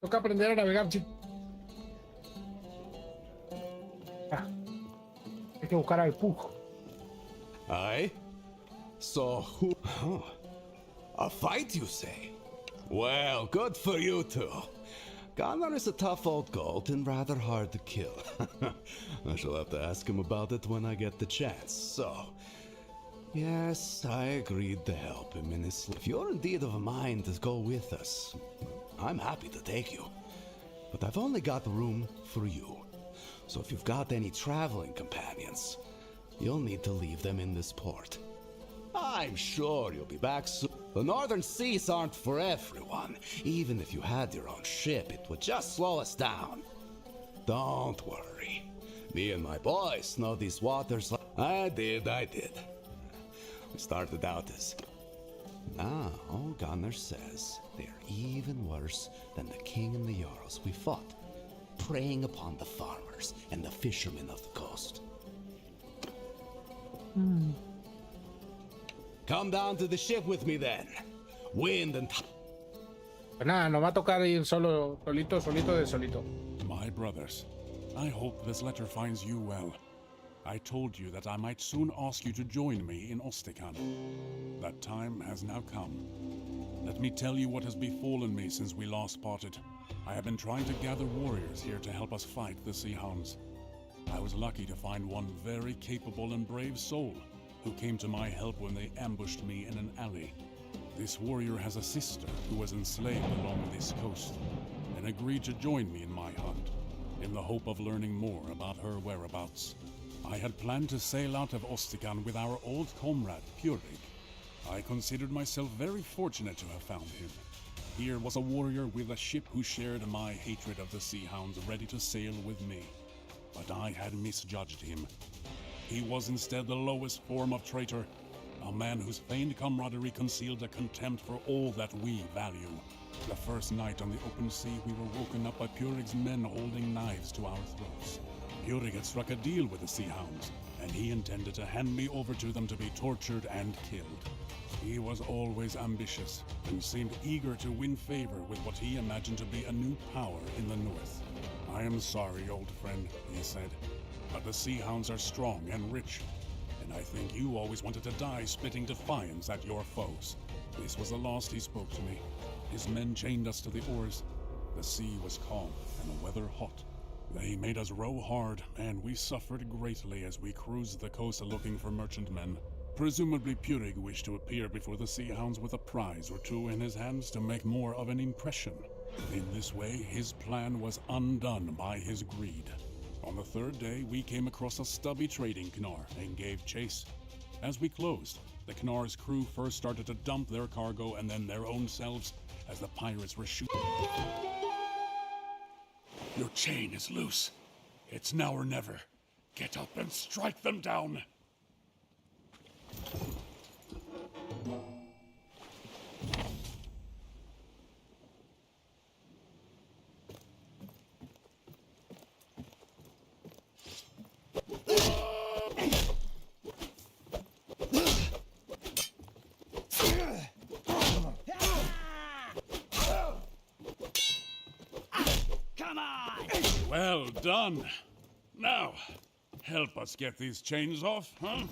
Toca aprender a navegar, chicos. Hay que buscar al Pug. Aye? So who... Huh. A fight, you say? Well, good for you two. Gunnar is a tough old goat and rather hard to kill. I shall have to ask him about it when I get the chance, so... Yes, I agreed to help him in his... If you're indeed of a mind to go with us, I'm happy to take you. But I've only got room for you. So if you've got any traveling companions, you'll need to leave them in this port. I'm sure you'll be back soon. The northern seas aren't for everyone. Even if you had your own ship, it would just slow us down. Don't worry. Me and my boys know these waters like... I did. We started out as... Now, Gunnar says they're even worse than the king and the Jarls we fought, preying upon the farmers and the fishermen of the coast. Come down to the ship with me then. Wind and... Pues nada, nos va a tocar ir solo, solito. My brothers, I hope this letter finds you well. I told you that I might soon ask you to join me in Ostikan. That time has now come. Let me tell you what has befallen me since we last parted. I have been trying to gather warriors here to help us fight the Sea Hounds. I was lucky to find one very capable and brave soul who came to my help when they ambushed me in an alley. This warrior has a sister who was enslaved along this coast and agreed to join me in my hunt, in the hope of learning more about her whereabouts. I had planned to sail out of Ostikan with our old comrade, Purig. I considered myself very fortunate to have found him. Here was a warrior with a ship who shared my hatred of the Sea Hounds, ready to sail with me. But I had misjudged him. He was instead the lowest form of traitor, a man whose feigned camaraderie concealed a contempt for all that we value. The first night on the open sea, we were woken up by Purig's men holding knives to our throats. Purig had struck a deal with the Sea Hounds, and he intended to hand me over to them to be tortured and killed. He was always ambitious, and seemed eager to win favor with what he imagined to be a new power in the north. I am sorry, old friend, he said, but the Sea Hounds are strong and rich, and I think you always wanted to die spitting defiance at your foes. This was the last he spoke to me. His men chained us to the oars. The sea was calm, and the weather hot. They made us row hard, and we suffered greatly as we cruised the coast looking for merchantmen. Presumably Purig wished to appear before the Sea Hounds with a prize or two in his hands to make more of an impression. In this way, his plan was undone by his greed. On the third day, we came across a stubby trading Knar and gave chase. As we closed, the Knar's crew first started to dump their cargo and then their own selves as the pirates were shooting. Your chain is loose. It's now or never. Get up and strike them down. Well done. Now, help us get these chains off, huh?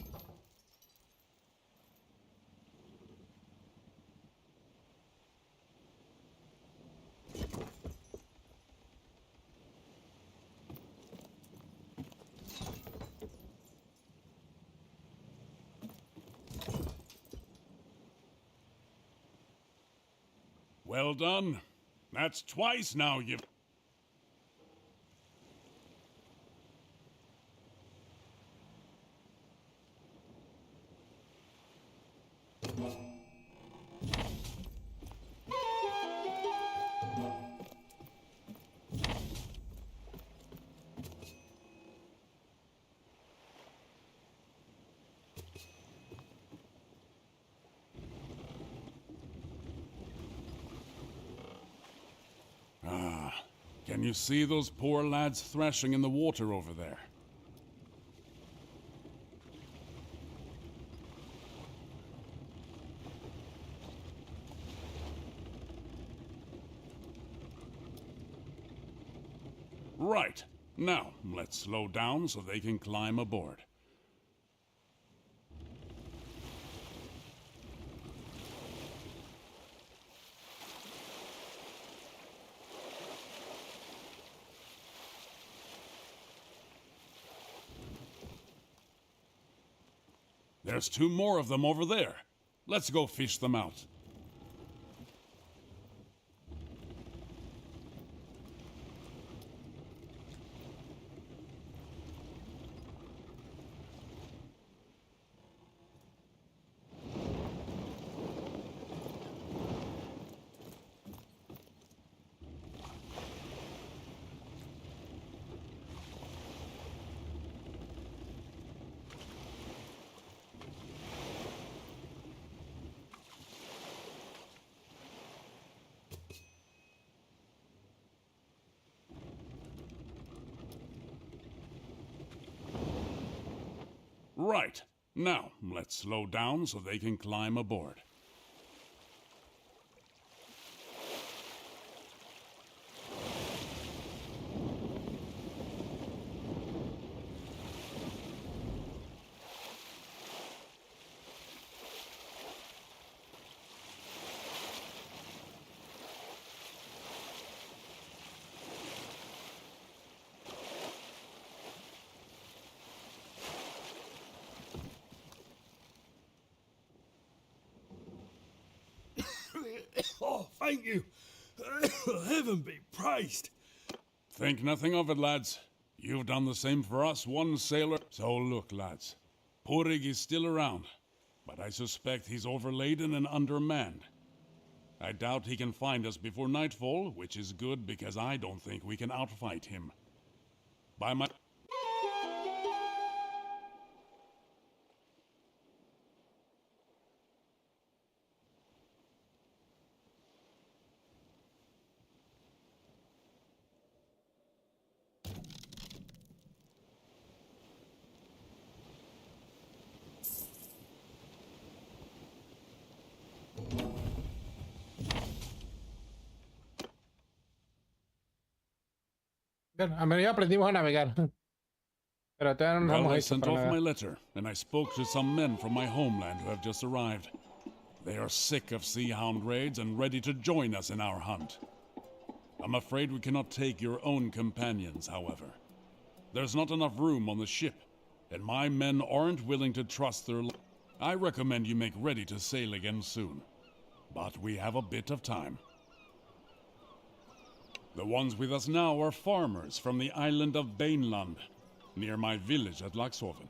Well done. That's twice now you've... Can you see those poor lads thrashing in the water over there? Right. Now, let's slow down so they can climb aboard. There's 2 more of them over there. Let's go fish them out. Right. Now, let's slow down so they can climb aboard. Oh, thank you. Heaven be praised. Think nothing of it, lads. You've done the same for us, one sailor. So look, lads. Purig is still around, but I suspect he's overladen and undermanned. I doubt he can find us before nightfall, which is good because I don't think we can outfight him. By my... Bueno, a menos ya aprendimos a navegar. Pero todavía no nos Well, hemos I hecho sent para off navegar. my letter, and I spoke to some men from my homeland who have just arrived. They are sick of sea hound raids and ready to join us in our hunt. I'm afraid we cannot take your own companions, however. There's not enough room on the ship, and my men aren't willing to trust their... I recommend you make ready to sail again soon. But we have a bit of time. The ones with us now are farmers from the island of Baneland, near my village at Laxhoven.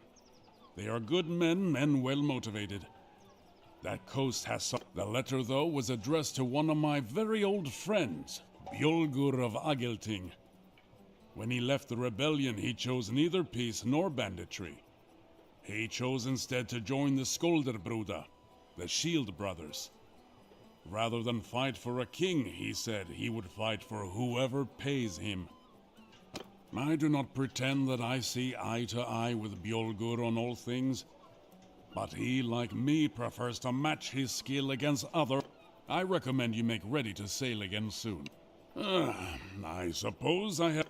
They are good men and well motivated. That coast has some... The letter, though, was addressed to one of my very old friends, Bjolgur of Agelting. When he left the rebellion, he chose neither peace nor banditry. He chose instead to join the Skolderbruda, the Shield Brothers. Rather than fight for a king, he said he would fight for whoever pays him. I do not pretend that I see eye to eye with Bjolgur on all things, but he, like me, prefers to match his skill against other. I recommend you make ready to sail again soon. I suppose I have...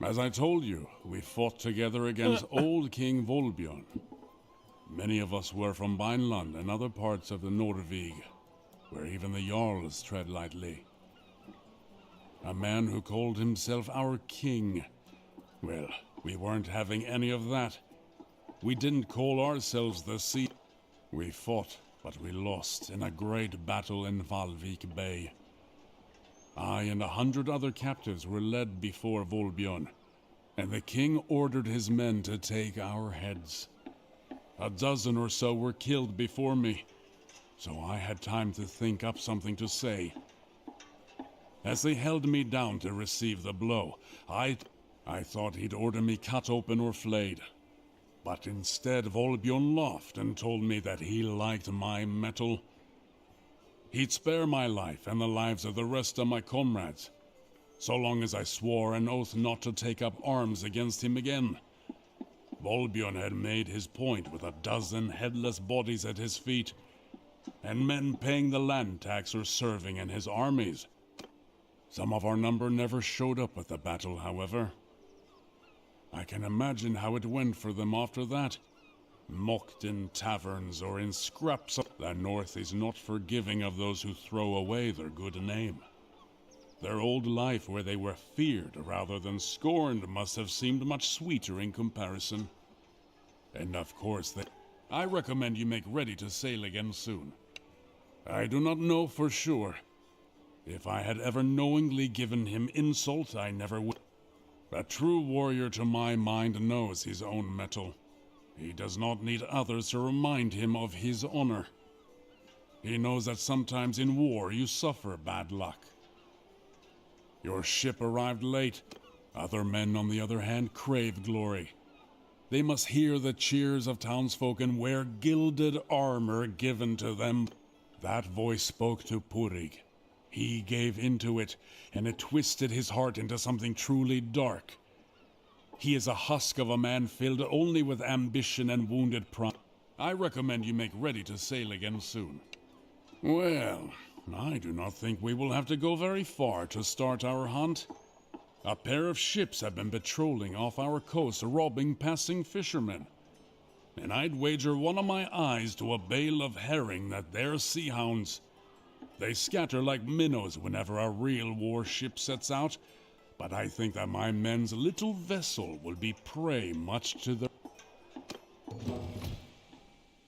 As I told you, we fought together against old King Volbjorn. Many of us were from Baneland and other parts of the Norvig, where even the Jarls tread lightly. A man who called himself our king. Well, we weren't having any of that. We didn't call ourselves the Sea. We fought, but we lost in a great battle in Valvik Bay. I and 100 other captives were led before Volbjorn, and the king ordered his men to take our heads. A dozen or so were killed before me, so I had time to think up something to say. As they held me down to receive the blow, I thought he'd order me cut open or flayed. But instead, Volbjorn laughed and told me that he liked my metal. He'd spare my life and the lives of the rest of my comrades, so long as I swore an oath not to take up arms against him again. Volbjorn had made his point with a dozen headless bodies at his feet, and men paying the land tax or serving in his armies. Some of our number never showed up at the battle, however. I can imagine how it went for them after that. Mocked in taverns or in scraps. The North is not forgiving of those who throw away their good name. Their old life where they were feared rather than scorned must have seemed much sweeter in comparison. And of course, I recommend you make ready to sail again soon. I do not know for sure. If I had ever knowingly given him insult, I never would. A true warrior to my mind knows his own mettle. He does not need others to remind him of his honor. He knows that sometimes in war you suffer bad luck. Your ship arrived late. Other men, on the other hand, crave glory. They must hear the cheers of townsfolk and wear gilded armor given to them. That voice spoke to Purig. He gave into it, and it twisted his heart into something truly dark. He is a husk of a man filled only with ambition and wounded pride. I recommend you make ready to sail again soon. Well, I do not think we will have to go very far to start our hunt. A pair of ships have been patrolling off our coast, robbing passing fishermen. And I'd wager one of my eyes to a bale of herring that they're sea hounds. They scatter like minnows whenever a real warship sets out, but I think that my men's little vessel will be prey much to the...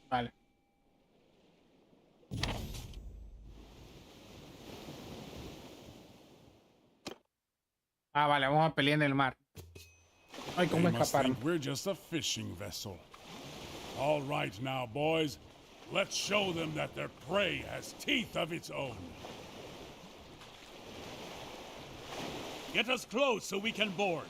Vale. Ah, vale, vamos a pelear en el mar. Ay, cómo They must escaparon. think we're just a fishing vessel. All right now, boys. Let's show them that their prey has teeth of its own. Get us close so we can board.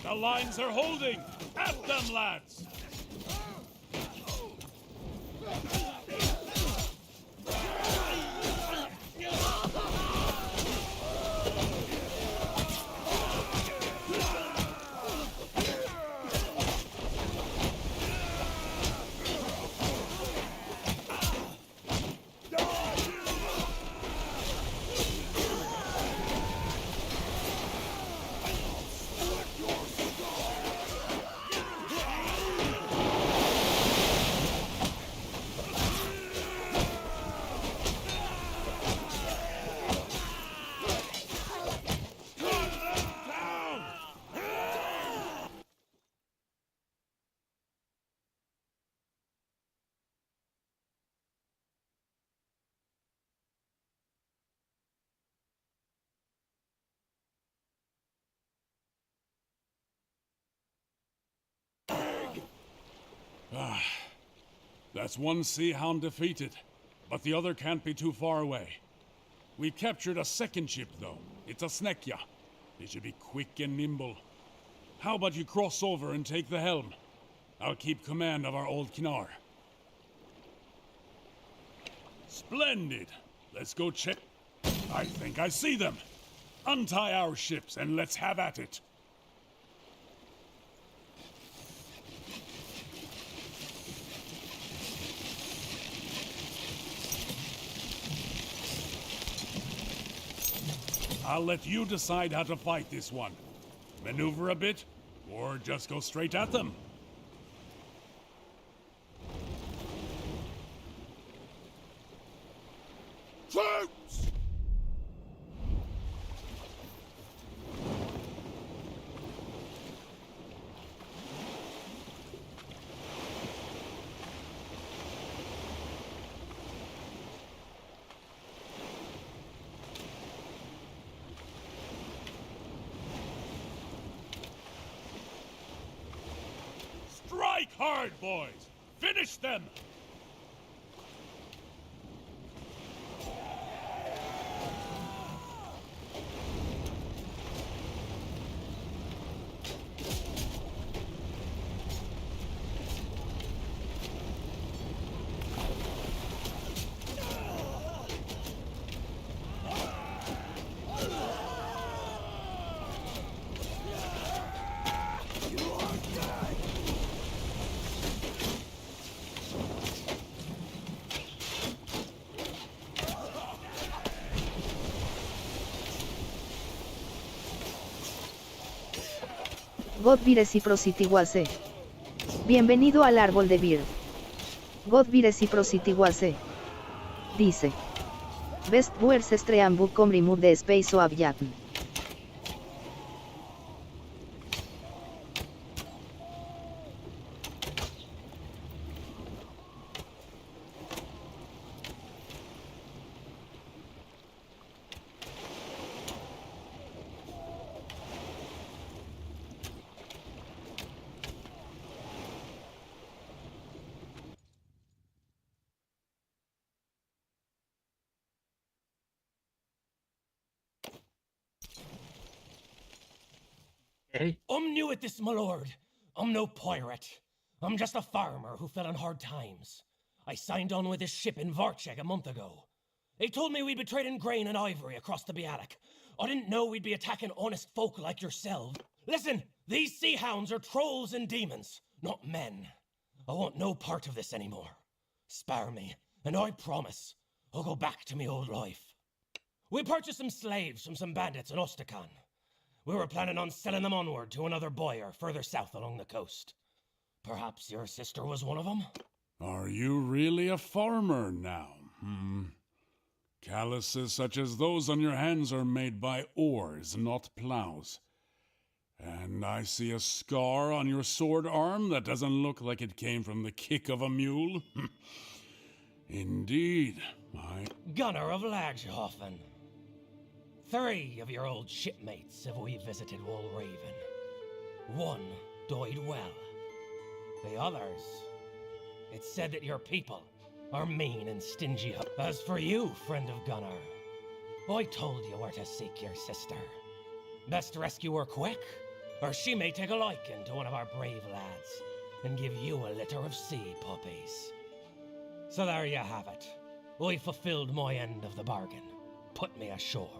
The lines are holding! At them, lads! Ah, that's one sea hound defeated, but the other can't be too far away. We captured a second ship, though. It's a Snekya. They should be quick and nimble. How about you cross over and take the helm? I'll keep command of our old Knar. Splendid! Let's go check. I think I see them. Untie our ships and let's have at it. I'll let you decide how to fight this one. Maneuver a bit, or just go straight at them. Troops! Strike hard, boys! Finish them! God be reciprocity was. Bienvenido al árbol de Vir. God be reciprocity was. Dice. Best words stream book com remove the space of Yatn. Hey. I'm new at this, my lord. I'm no pirate. I'm just a farmer who fell in hard times. I signed on with this ship in Varcheg a month ago. They told me we'd be trading grain and ivory across the Bialek. I didn't know we'd be attacking honest folk like yourselves. Listen, these sea hounds are trolls and demons, not men. I want no part of this anymore. Spare me, and I promise I'll go back to me old life. We purchased some slaves from some bandits in Ostakan. We were planning on selling them onward to another boyar further south along the coast. Perhaps your sister was one of them? Are you really a farmer now? Calluses such as those on your hands are made by oars, not plows. And I see a scar on your sword arm that doesn't look like it came from the kick of a mule. Indeed, Gunnar of Lagshofen. 3 of your old shipmates have we visited Walraven. 1 died well. The others, it's said that your people are mean and stingy. As for you, friend of Gunnar, I told you where to seek your sister. Best rescue her quick, or she may take a liking to one of our brave lads and give you a litter of sea puppies. So there you have it. I fulfilled my end of the bargain. Put me ashore.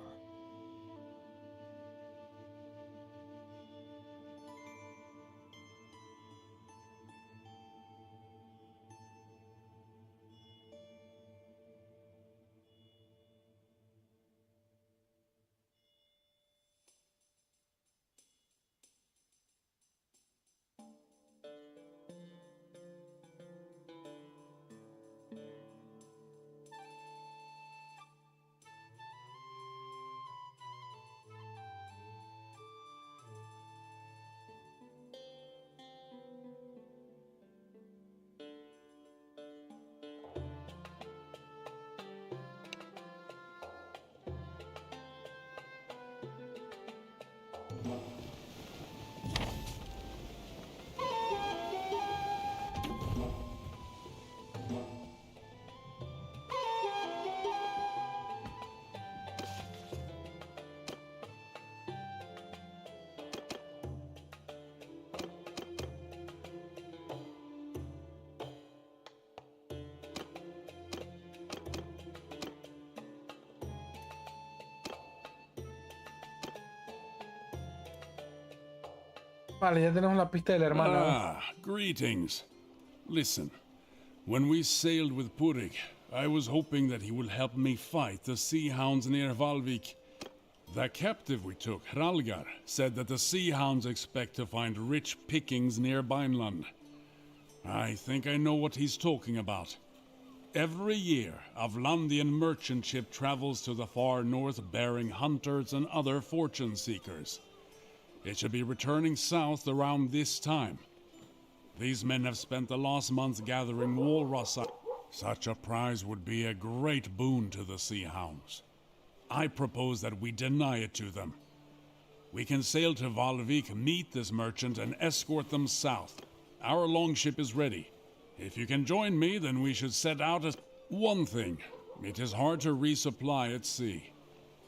Vale, ya tenemos la pista del hermano. Ah, greetings. Listen, when we sailed with Purig, I was hoping that he would help me fight the sea hounds near Valvik. The captive we took, Hralgar, said that the sea hounds expect to find rich pickings near Beinland. I think I know what he's talking about. Every year, a Vlandian merchant ship travels to the far north bearing hunters and other fortune seekers. It should be returning south around this time. These men have spent the last month gathering walrus. Such a prize would be a great boon to the sea hounds. I propose that we deny it to them. We can sail to Valvik, meet this merchant, and escort them south. Our longship is ready. If you can join me, then we should set out as... One thing, it is hard to resupply at sea.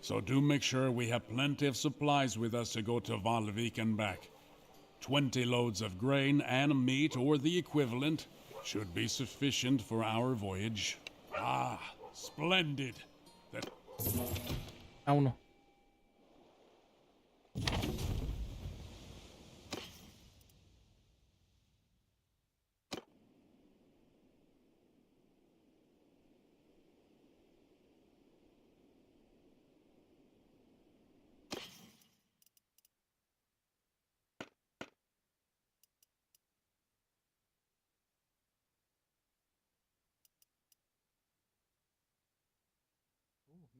So do make sure we have plenty of supplies with us to go to Valvik and back. 20 loads of grain and meat, or the equivalent, should be sufficient for our voyage. Ah, splendid. That... A uno.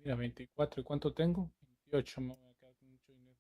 Mira, 24. ¿Y cuánto tengo? 28. Me voy a quedar con mucho dinero.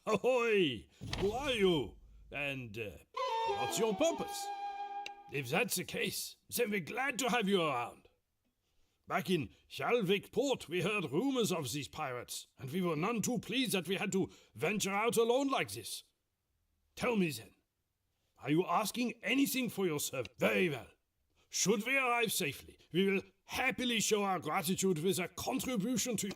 Ahoy! Who are you? And what's your purpose? If that's the case, then we're glad to have you around. Back in Hjalvik port, we heard rumors of these pirates, and we were none too pleased that we had to venture out alone like this. Tell me then, are you asking anything for your service? Very well. Should we arrive safely, we will happily show our gratitude with a contribution to...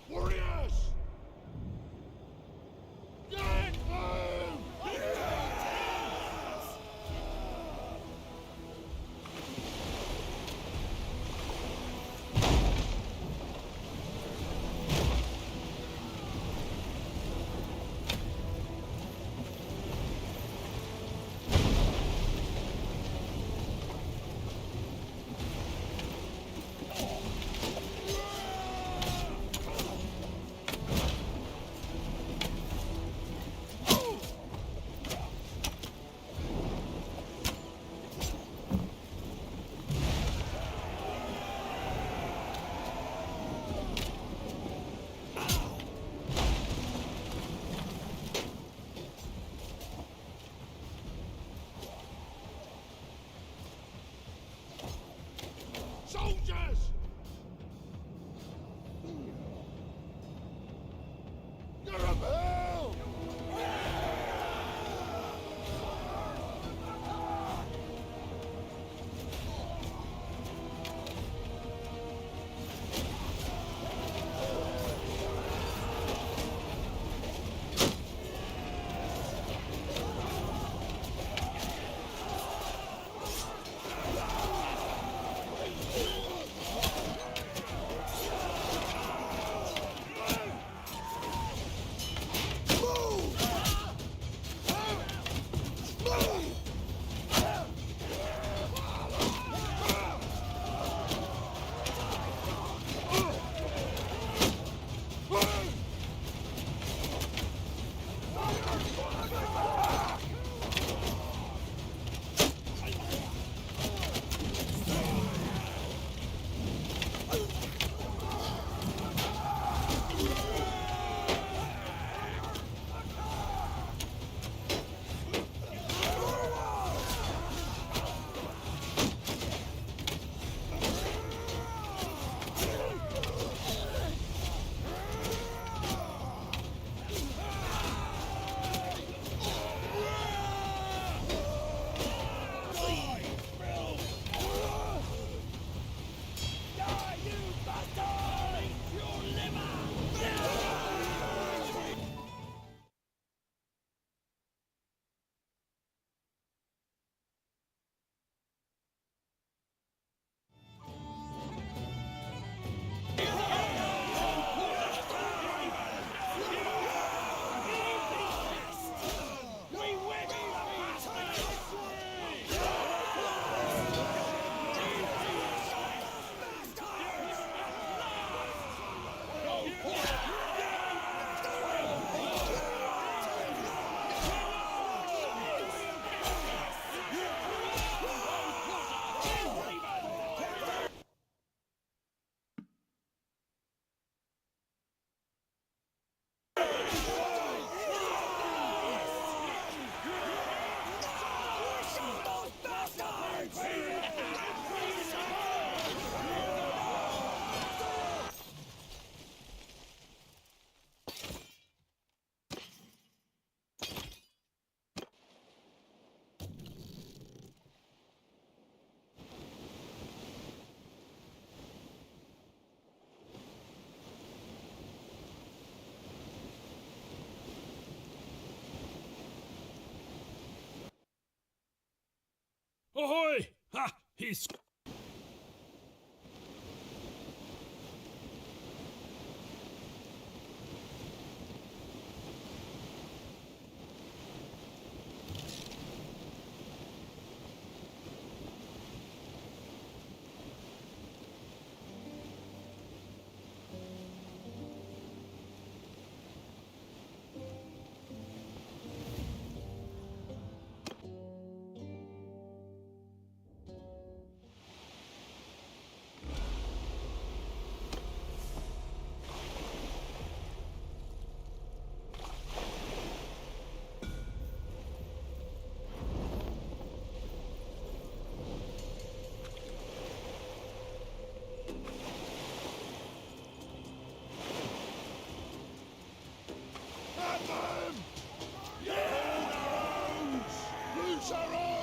Warriors! Soldiers! You're a hell! Ahoy! Ha! He's...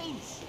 Rebels!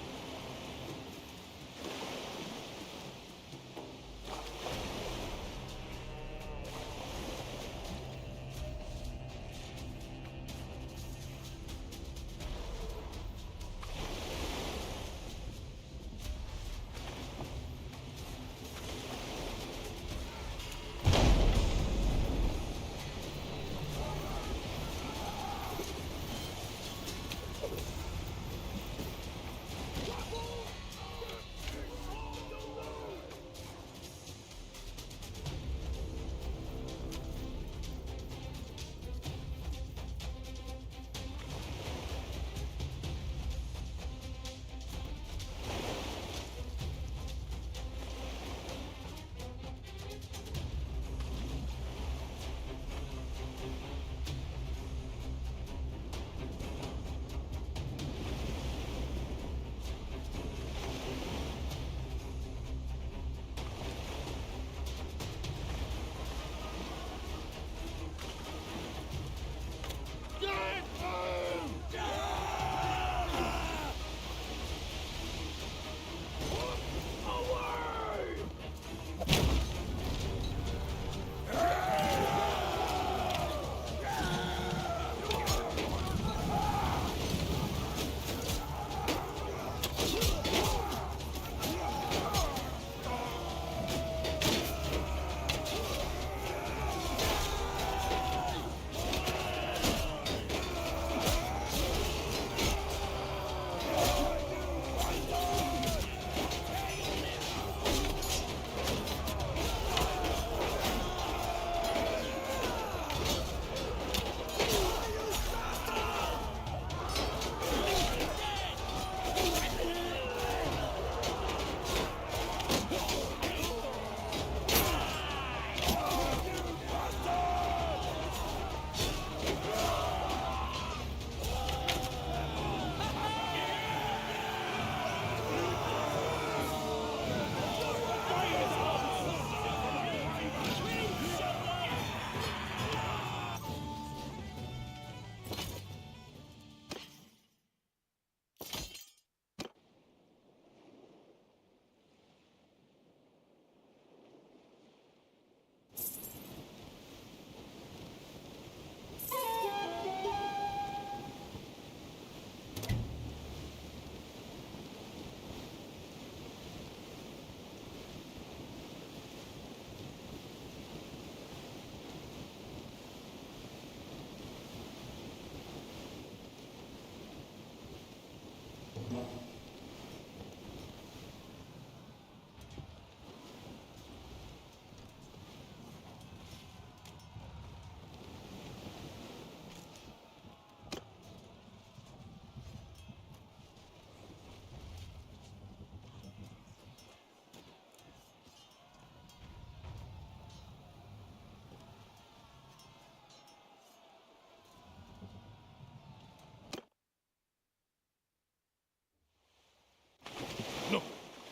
Look,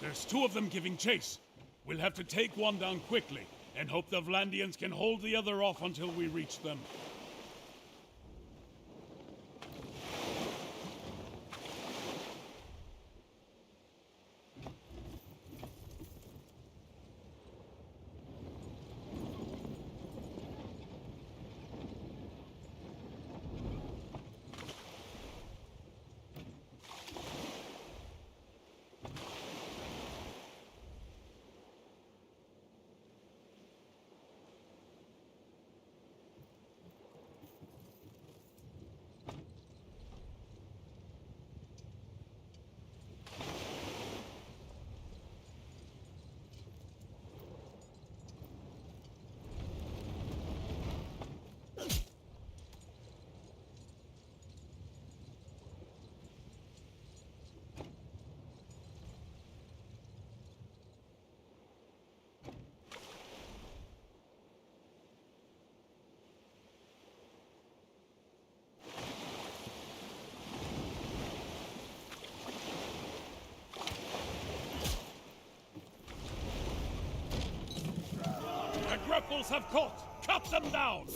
there's two of them giving chase. We'll have to take one down quickly, and hope the Vlandians can hold the other off until we reach them. Grapples have caught! Cut them down!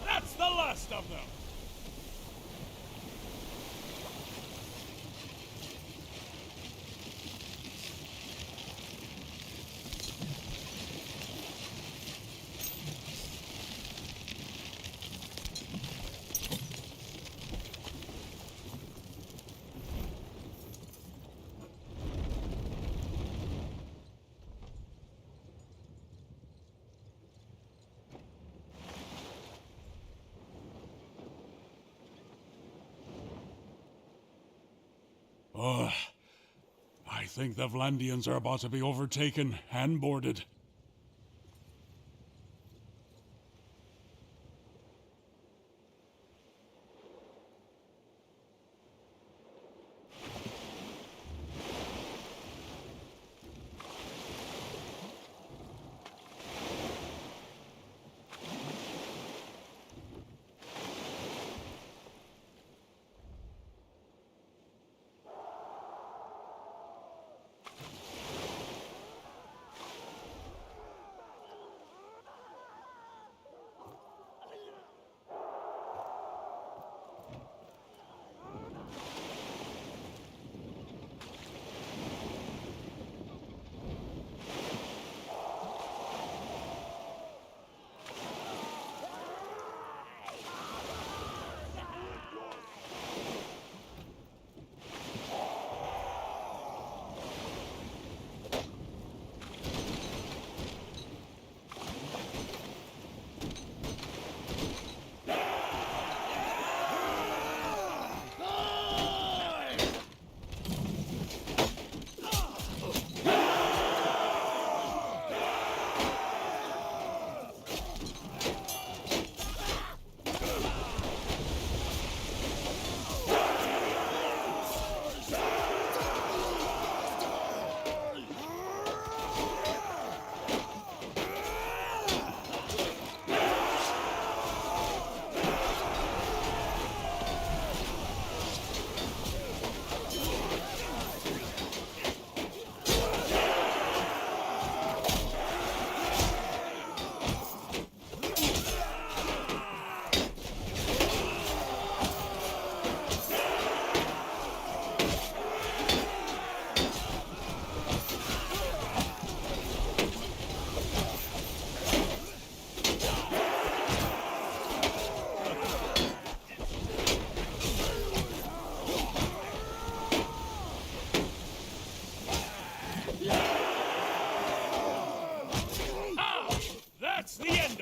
That's the last of them! Ugh. I think the Vlandians are about to be overtaken and boarded.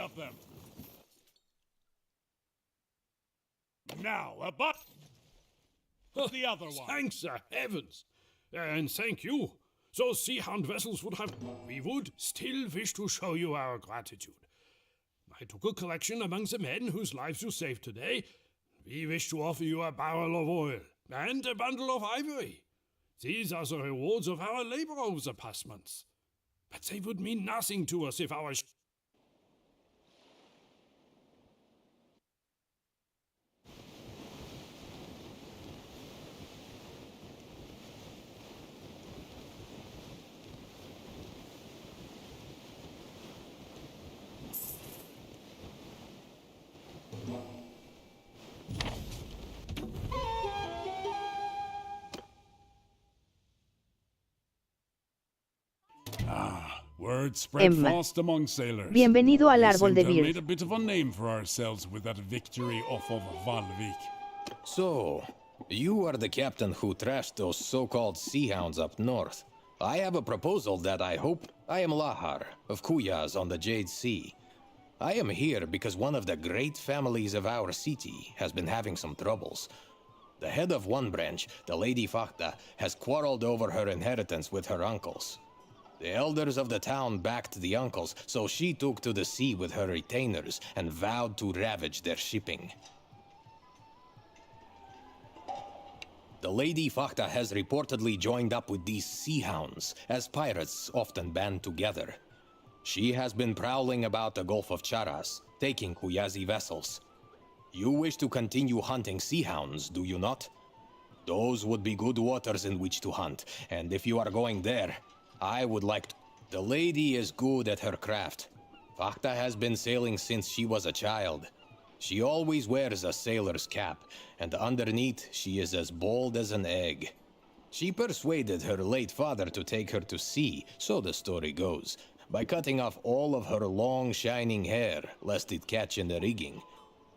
of them. Now, about the other one. Thanks, heavens. And thank you. Those sea-hound vessels would have... We would still wish to show you our gratitude. I took a collection among the men whose lives you saved today. We wish to offer you a barrel of oil and a bundle of ivory. These are the rewards of our labor over the past months. But they would mean nothing to us if our... Word spread fast among sailors. Bienvenido al árbol de We Vir. made a bit of a name for ourselves with that victory off of Valvik. So, you are the captain who trashed those so-called sea hounds up north. I have a proposal that I hope... I am Lahar, of Kuyaz on the Jade Sea. I am here because one of the great families of our city has been having some troubles. The head of one branch, the Lady Fakta, has quarreled over her inheritance with her uncles. The elders of the town backed the uncles, so she took to the sea with her retainers and vowed to ravage their shipping. The Lady Fakta has reportedly joined up with these sea hounds, as pirates often band together. She has been prowling about the Gulf of Charas, taking Kuyazi vessels. You wish to continue hunting sea hounds, do you not? Those would be good waters in which to hunt, and if you are going there, I would like to... The lady is good at her craft. Fakta has been sailing since she was a child. She always wears a sailor's cap, and underneath she is as bold as an egg. She persuaded her late father to take her to sea, so the story goes, by cutting off all of her long shining hair, lest it catch in the rigging.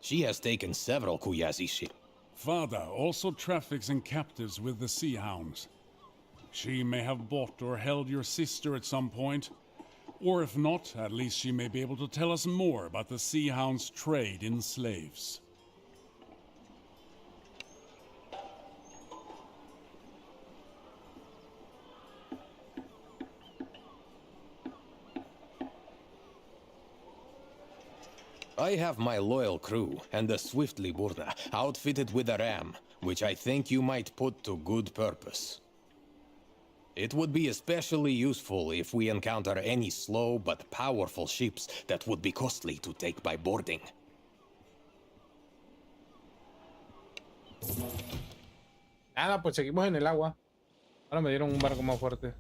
She has taken several Kuyazi ships. Father also traffics in captives with the sea hounds. She may have bought or held your sister at some point. Or if not, at least she may be able to tell us more about the sea hound's trade in slaves. I have my loyal crew and the Swiftly Burna outfitted with a ram, which I think you might put to good purpose. It would be especially useful if we encounter any slow but powerful ships that would be costly to take by boarding. Nada, pues seguimos en el agua. Ahora me dieron un barco más fuerte.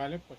Vale, pues.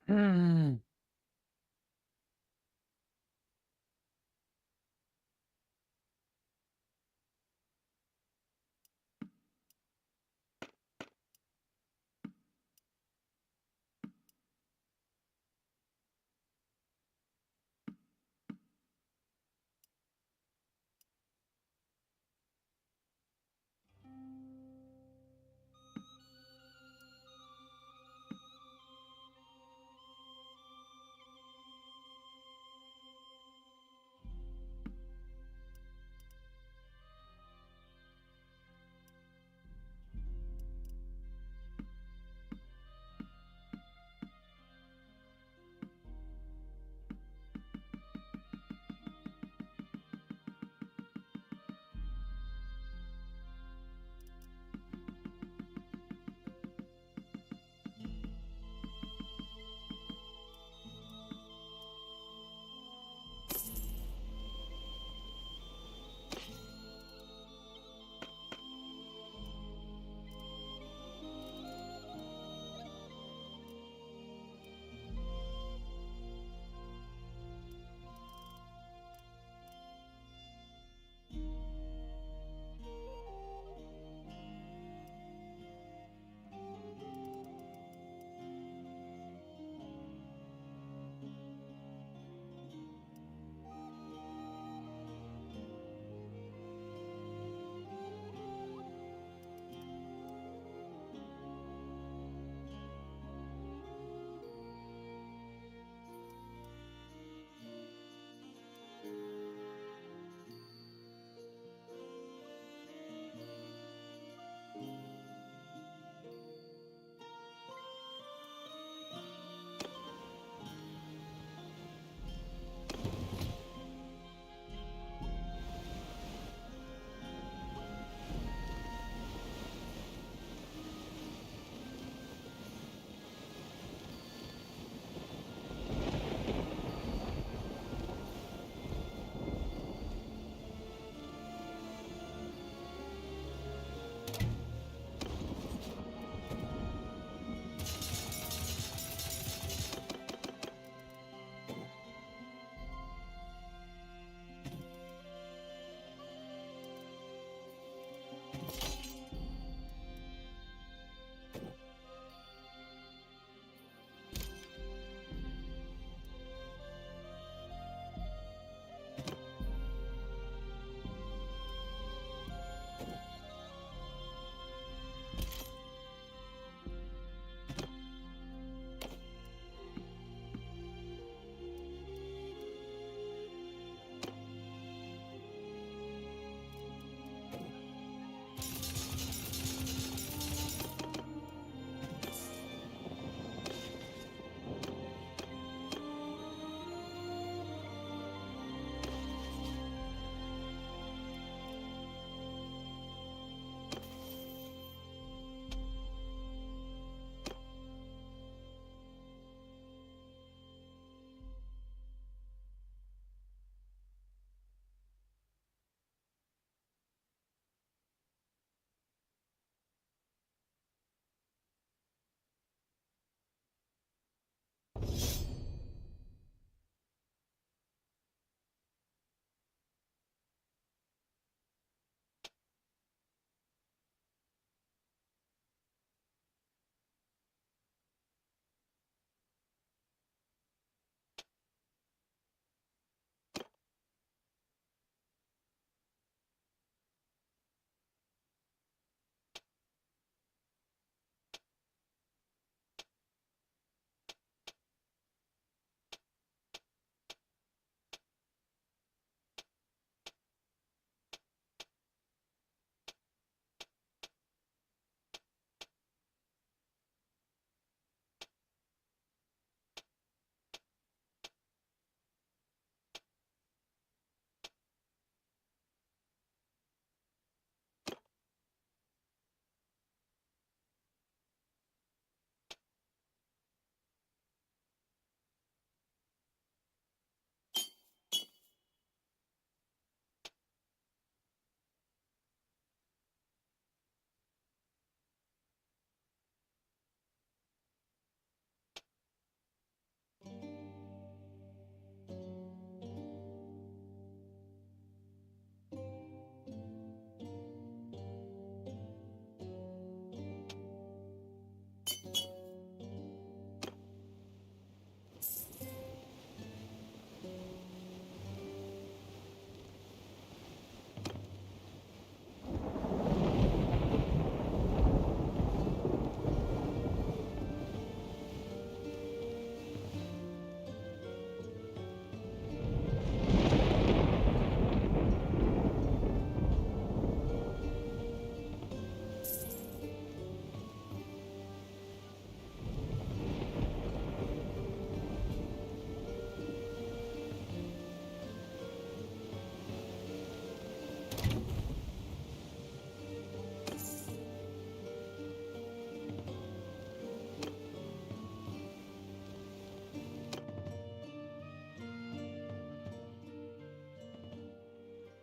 Mm.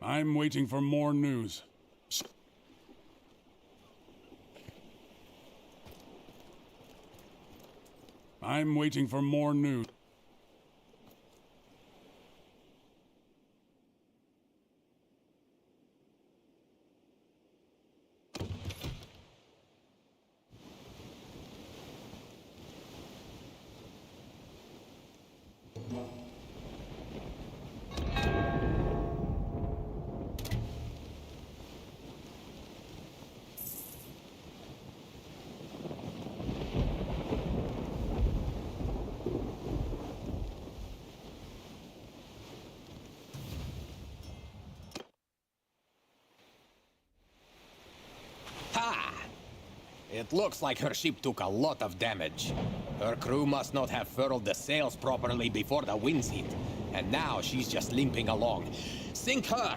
I'm waiting for more news. I'm waiting for more news. It looks like her ship took a lot of damage. Her crew must not have furled the sails properly before the winds hit, and now she's just limping along. Sink her!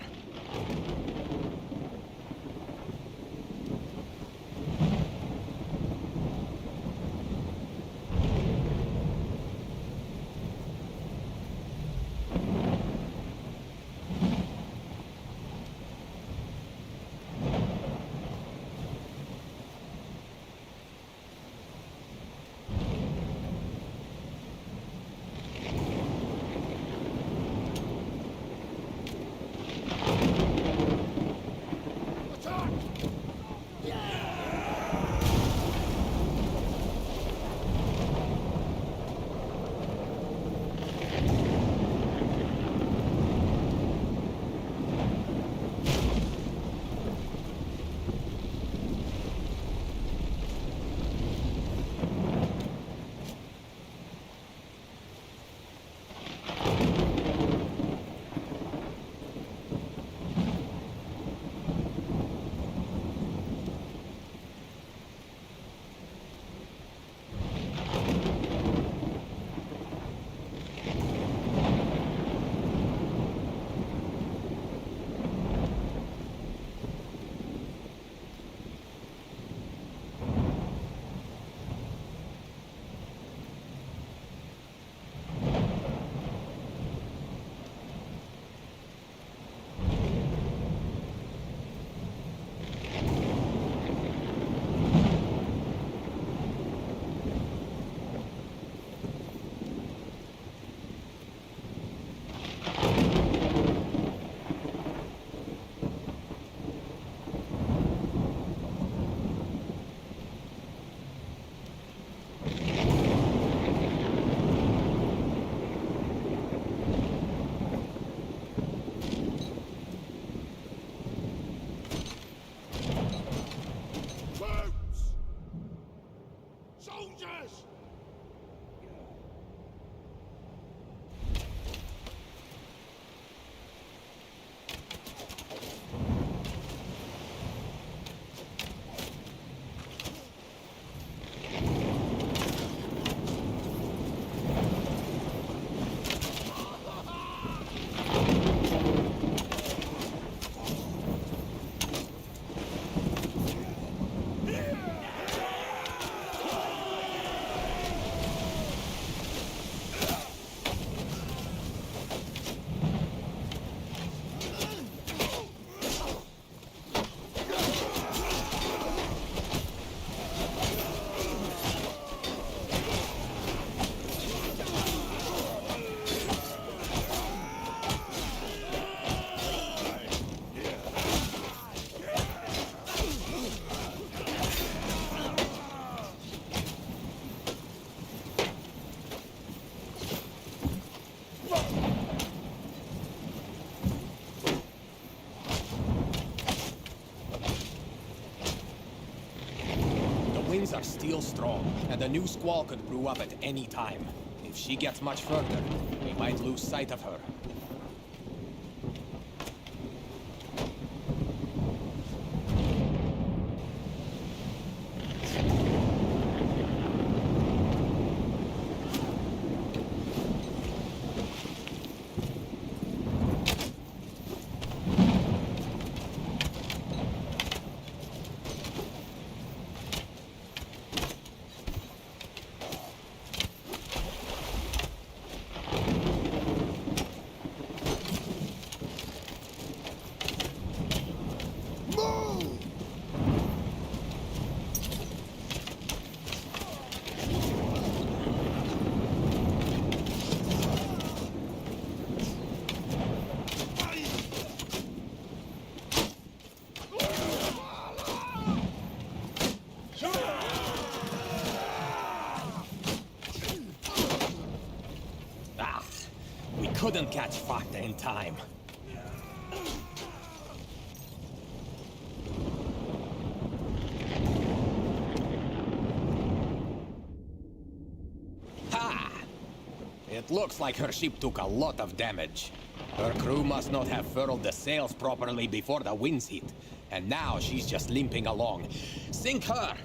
winds are still strong, and a new squall could brew up at any time. If she gets much further, we might lose sight of her. couldn't catch Facta in time. Ha! It looks like her ship took a lot of damage. Her crew must not have furled the sails properly before the winds hit. And now she's just limping along. Sink her!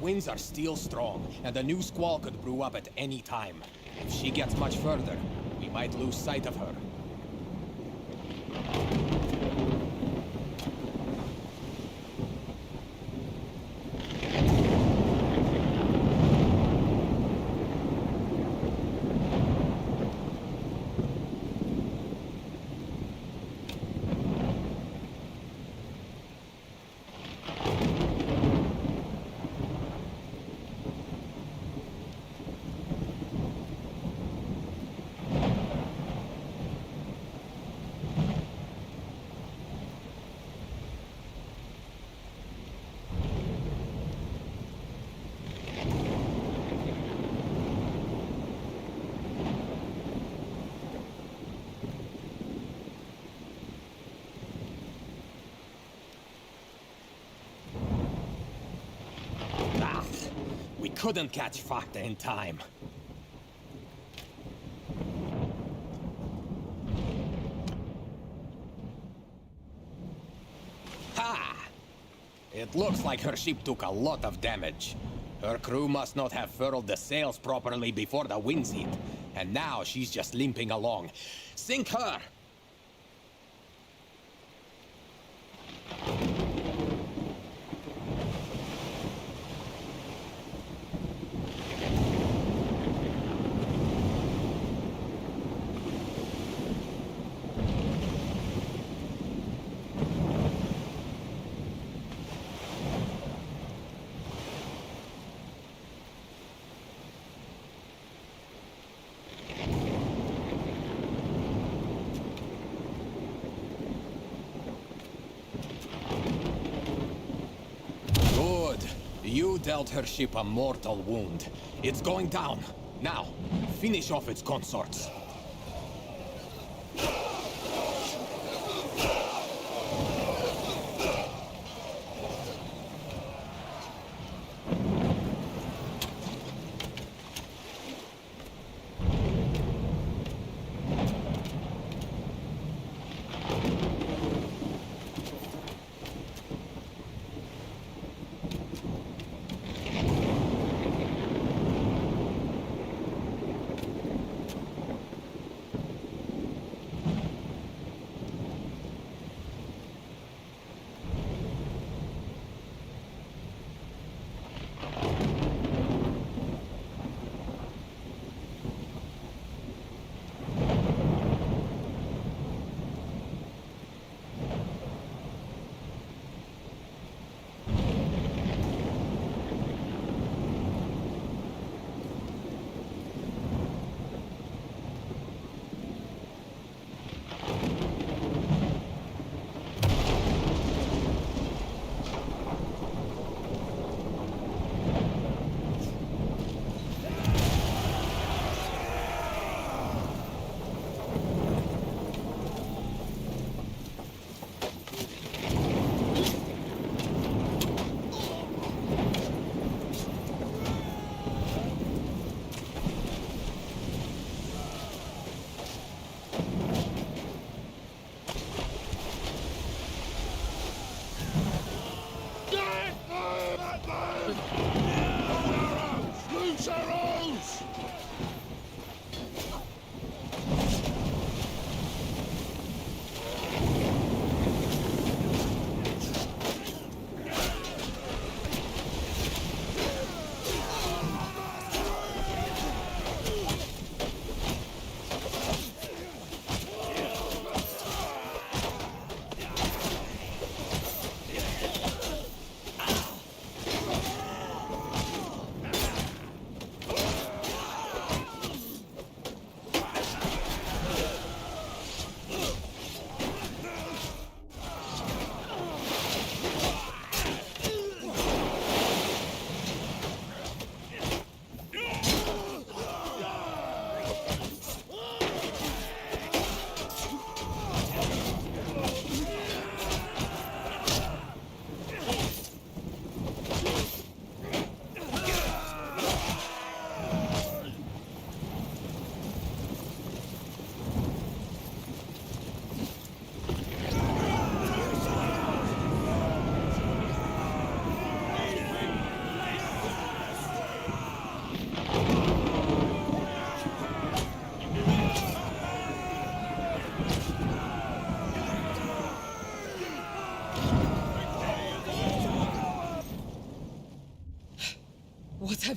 Winds are still strong, and a new squall could brew up at any time. If she gets much further, we might lose sight of her. Couldn't catch Facta in time. Ha! It looks like her ship took a lot of damage. Her crew must not have furled the sails properly before the winds hit. And now she's just limping along. Sink her! You dealt her ship a mortal wound. It's going down. Now, finish off its consorts.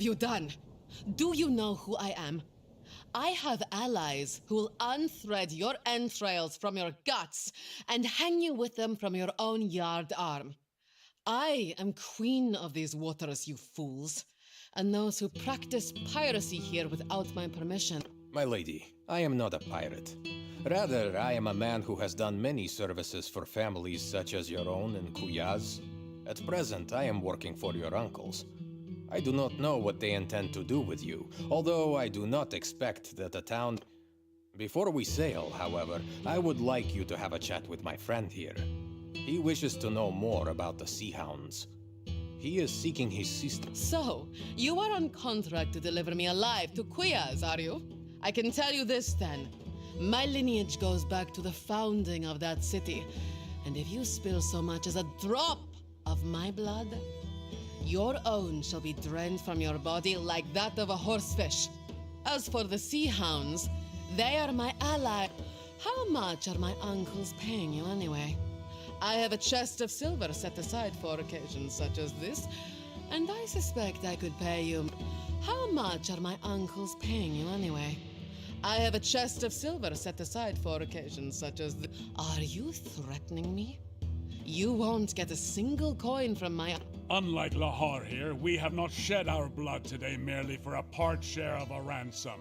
you done? Do you know who I am? I have allies who will unthread your entrails from your guts and hang you with them from your own yard arm. I am queen of these waters, you fools, and those who practice piracy here without my permission. My lady, I am not a pirate. Rather, I am a man who has done many services for families such as your own and Kuya's. At present, I am working for your uncles. I do not know what they intend to do with you, although I do not expect that the town... Before we sail, however, I would like you to have a chat with my friend here. He wishes to know more about the Sea Hounds. He is seeking his sister. So, you are on contract to deliver me alive to Kuya's, are you? I can tell you this then. My lineage goes back to the founding of that city, and if you spill so much as a drop of my blood, your own shall be drained from your body like that of a horsefish. As for the Sea Hounds, they are my ally. How much are my uncles paying you anyway? I have a chest of silver set aside for occasions such as this, and I suspect I could pay you. How much are my uncles paying you anyway? I have a chest of silver set aside for occasions such as this. Are you threatening me? You won't get a single coin from my... Unlike Lahar here, we have not shed our blood today merely for a part share of a ransom,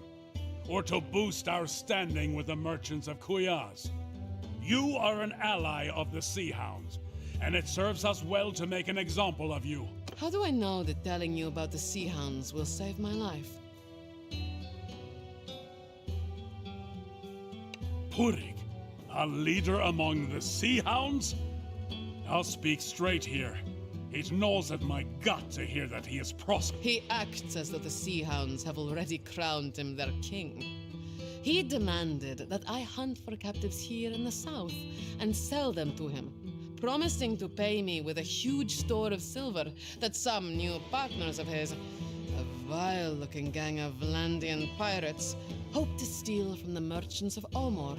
or to boost our standing with the merchants of Kuyaz. You are an ally of the Sea Hounds, and it serves us well to make an example of you. How do I know that telling you about the Sea Hounds will save my life? Purig, a leader among the Sea Hounds? I'll speak straight here. It gnaws at my gut to hear that he is prosperous. He acts as though the Sea Hounds have already crowned him their king. He demanded that I hunt for captives here in the south and sell them to him, promising to pay me with a huge store of silver that some new partners of his, a vile-looking gang of Vlandian pirates, hope to steal from the merchants of Omor.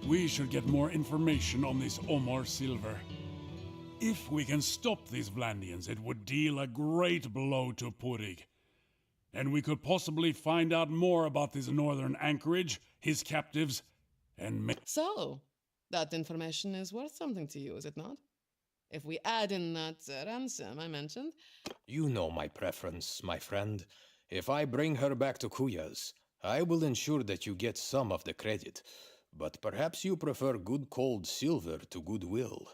We should get more information on this Omor silver. If we can stop these Vlandians, it would deal a great blow to Purig. And we could possibly find out more about this northern anchorage, his captives, and... So, that information is worth something to you, is it not? If we add in that ransom I mentioned... You know my preference, my friend. If I bring her back to Kuya's, I will ensure that you get some of the credit. But perhaps you prefer good cold silver to goodwill.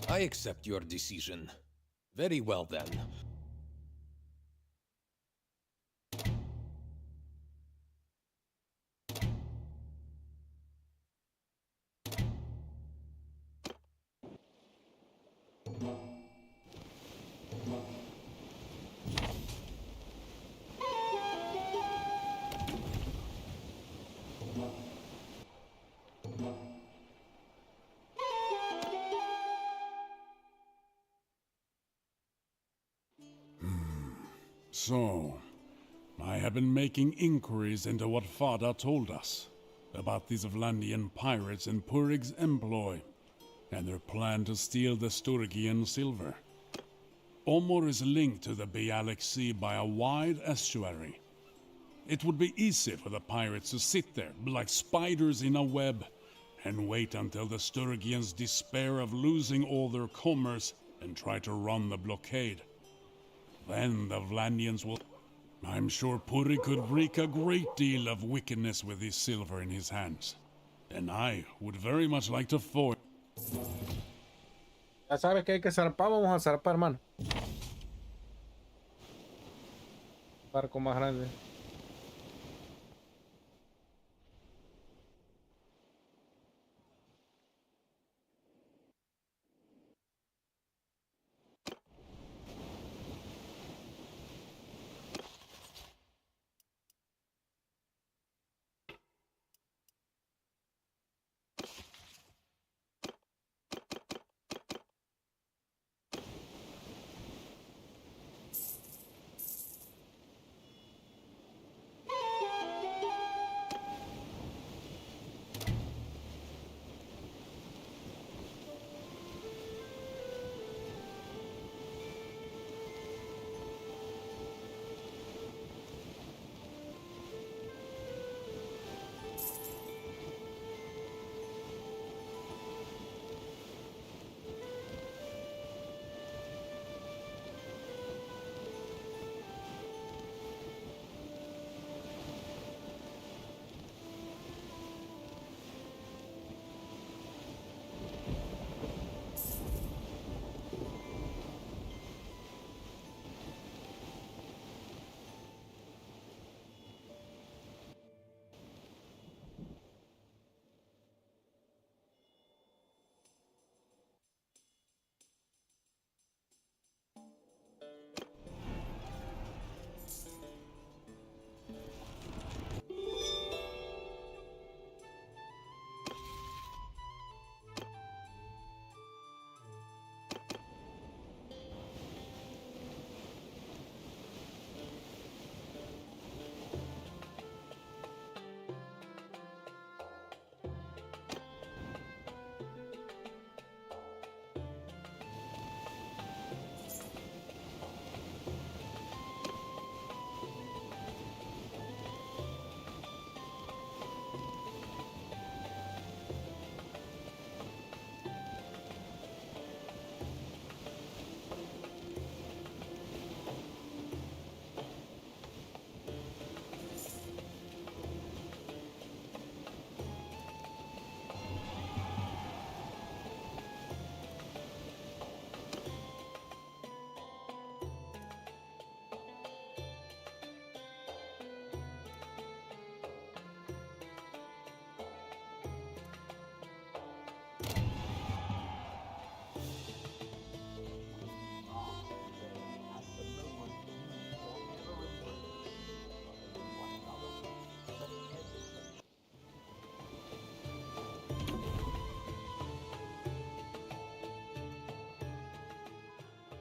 I accept your decision. Very well then. So, I have been making inquiries into what Fada told us about these Vlandian pirates in Purig's employ and their plan to steal the Sturgian silver. Omor is linked to the Bialik Sea by a wide estuary. It would be easy for the pirates to sit there like spiders in a web and wait until the Sturgians despair of losing all their commerce and try to run the blockade. Then the Vlandians will... I'm sure Purig could wreak a great deal of wickedness with his silver in his hands. And I would very much like to foil... Ya sabes que hay que zarpar, vamos a zarpar, hermano. Barco más grande.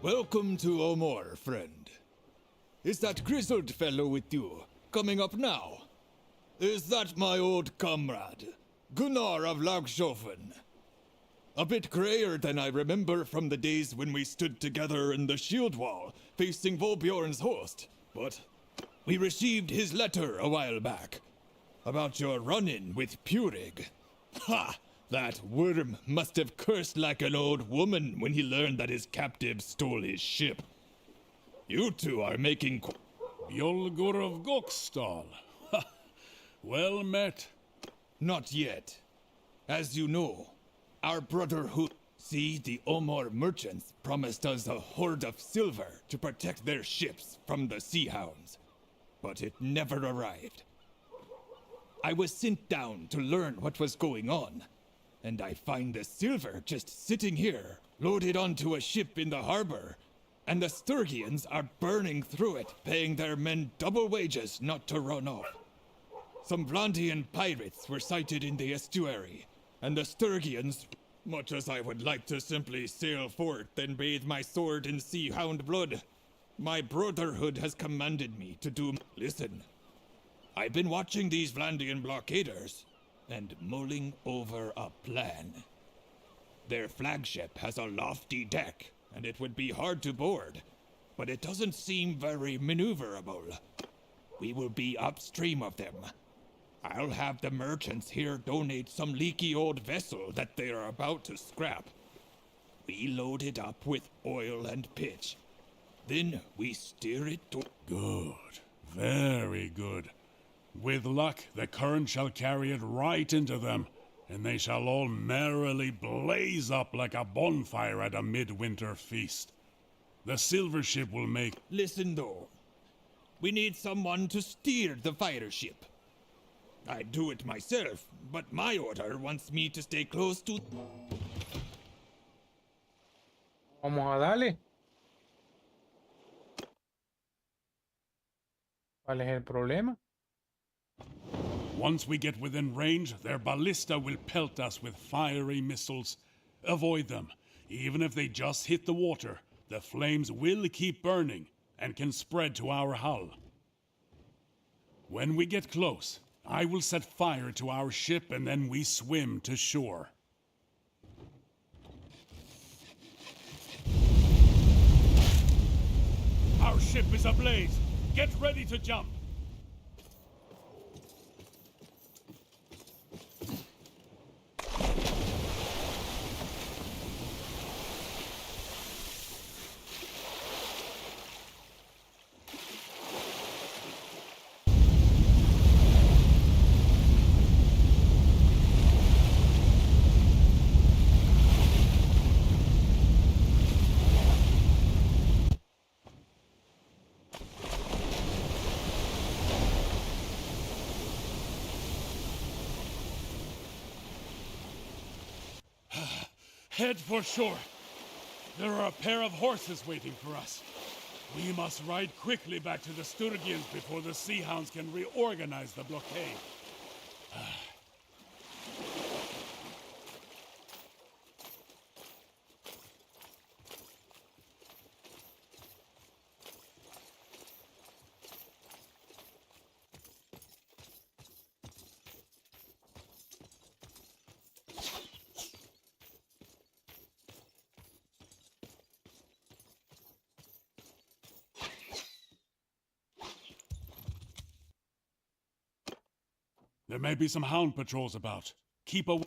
Welcome to Omor, friend. Is that grizzled fellow with you, coming up now? Is that my old comrade, Gunnar of Lagshofen? A bit grayer than I remember from the days when we stood together in the shield wall, facing Volbjorn's host. But we received his letter a while back, about your run-in with Purig. Ha! That worm must have cursed like an old woman when he learned that his captive stole his ship. You two are making... Bjolgur of Gokstal. Well met. Not yet. As you know, our brotherhood... See, the Omor merchants promised us a hoard of silver to protect their ships from the sea hounds. But it never arrived. I was sent down to learn what was going on, and I find the silver just sitting here, loaded onto a ship in the harbor, and the Sturgians are burning through it, paying their men double wages not to run off. Some Vlandian pirates were sighted in the estuary, and the Sturgians, much as I would like to simply sail forth and bathe my sword in sea hound blood, my brotherhood has commanded me to do... Listen, I've been watching these Vlandian blockaders, and mulling over a plan. Their flagship has a lofty deck, and it would be hard to board, but it doesn't seem very maneuverable. We will be upstream of them. I'll have the merchants here donate some leaky old vessel that they are about to scrap. We load it up with oil and pitch. Then we steer it to... Good. Very good. With luck, the current shall carry it right into them, and they shall all merrily blaze up like a bonfire at a midwinter feast. The silver ship will make... Listen, though. We need someone to steer the fire ship. I'd do it myself, but my order wants me to stay close to... Vamos a darle. ¿Cuál es el problema? Once we get within range, their ballista will pelt us with fiery missiles. Avoid them. Even if they just hit the water, the flames will keep burning and can spread to our hull. When we get close, I will set fire to our ship and then we swim to shore. Our ship is ablaze. Get ready to jump. Head for shore. There are a pair of horses waiting for us. We must ride quickly back to the Sturgians before the Sea Hounds can reorganize the blockade. There may be some hound patrols about. Keep a...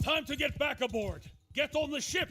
Time to get back aboard. Get on the ship.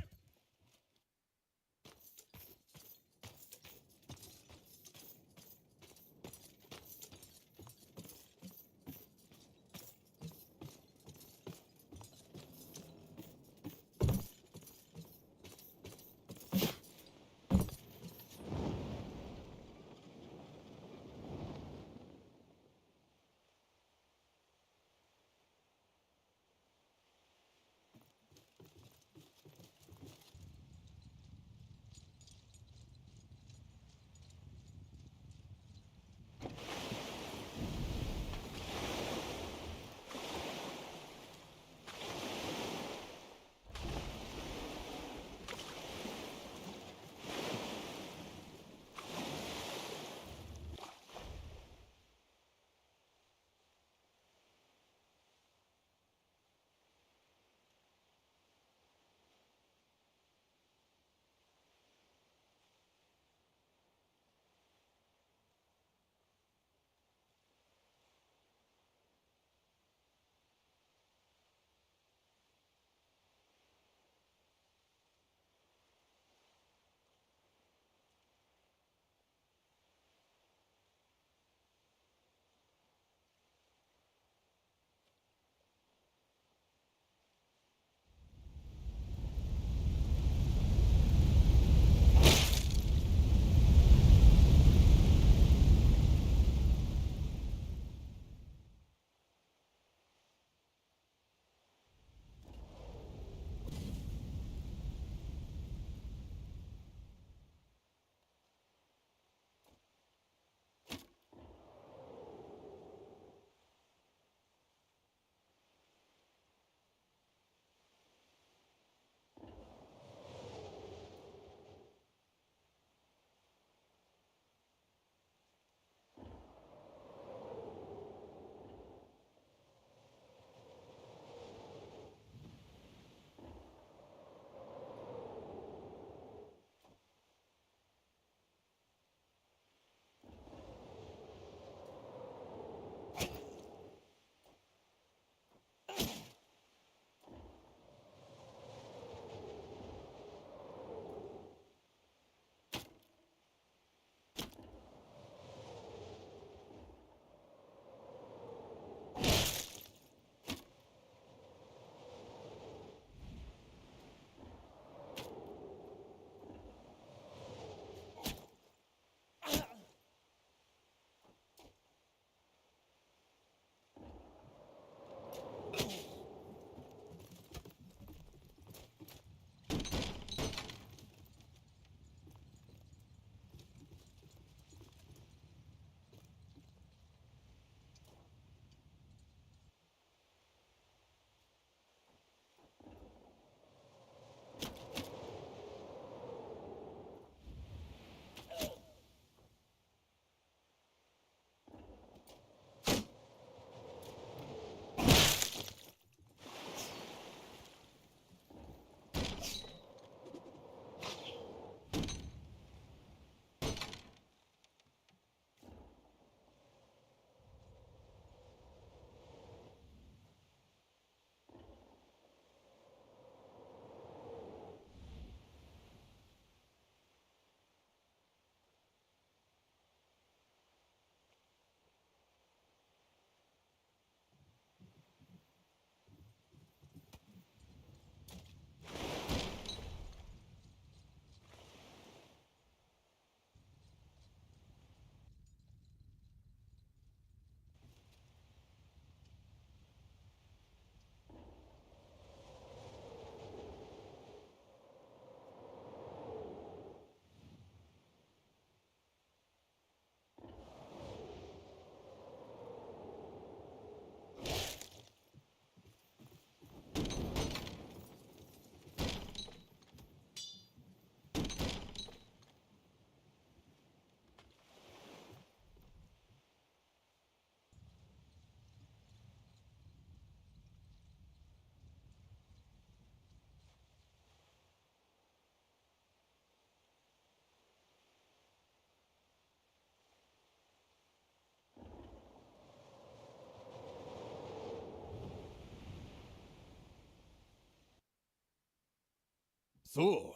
So,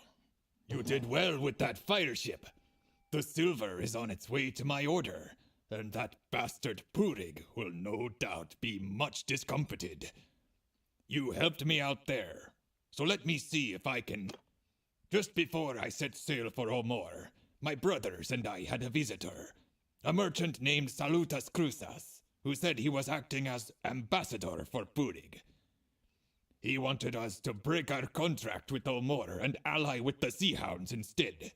you did well with that fire ship. The silver is on its way to my order, and that bastard Purig will no doubt be much discomfited. You helped me out there, so let me see if I can... Just before I set sail for Omor, my brothers and I had a visitor, a merchant named Salutas Cruzas, who said he was acting as ambassador for Purig. He wanted us to break our contract with Omor and ally with the Sea Hounds instead.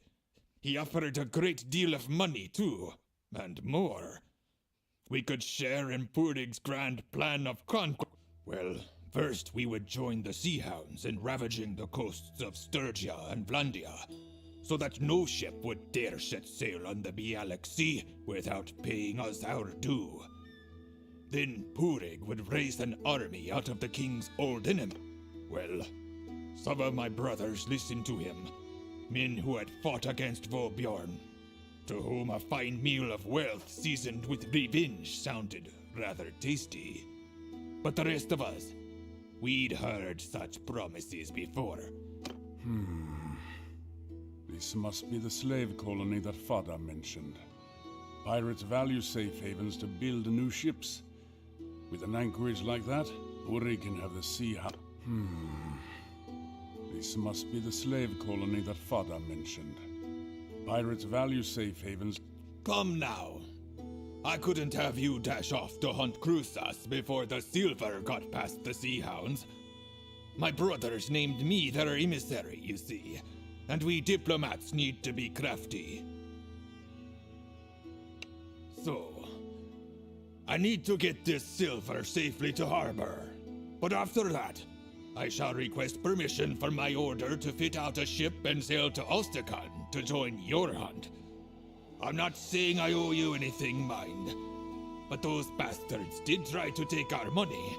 He offered a great deal of money, too, and more. We could share in Purig's grand plan of conquest. Well, first we would join the Sea Hounds in ravaging the coasts of Sturgia and Vlandia, so that no ship would dare set sail on the Bialik Sea without paying us our due. Then Purig would raise an army out of the king's old enemy. Well, some of my brothers listened to him, men who had fought against Vobjorn, to whom a fine meal of wealth seasoned with revenge sounded rather tasty. But the rest of us, we'd heard such promises before. This must be the slave colony that Fada mentioned. Pirates value safe havens to build new ships. With an anchorage like that, Uri can have the sea This must be the slave colony that Fada mentioned. Pirates value safe havens. Come now. I couldn't have you dash off to hunt Cruzas before the silver got past the Sea Hounds. My brothers named me their emissary, you see, and we diplomats need to be crafty. So, I need to get this silver safely to harbor, but after that, I shall request permission from my order to fit out a ship and sail to Ulstercan to join your hunt. I'm not saying I owe you anything, mind, but those bastards did try to take our money,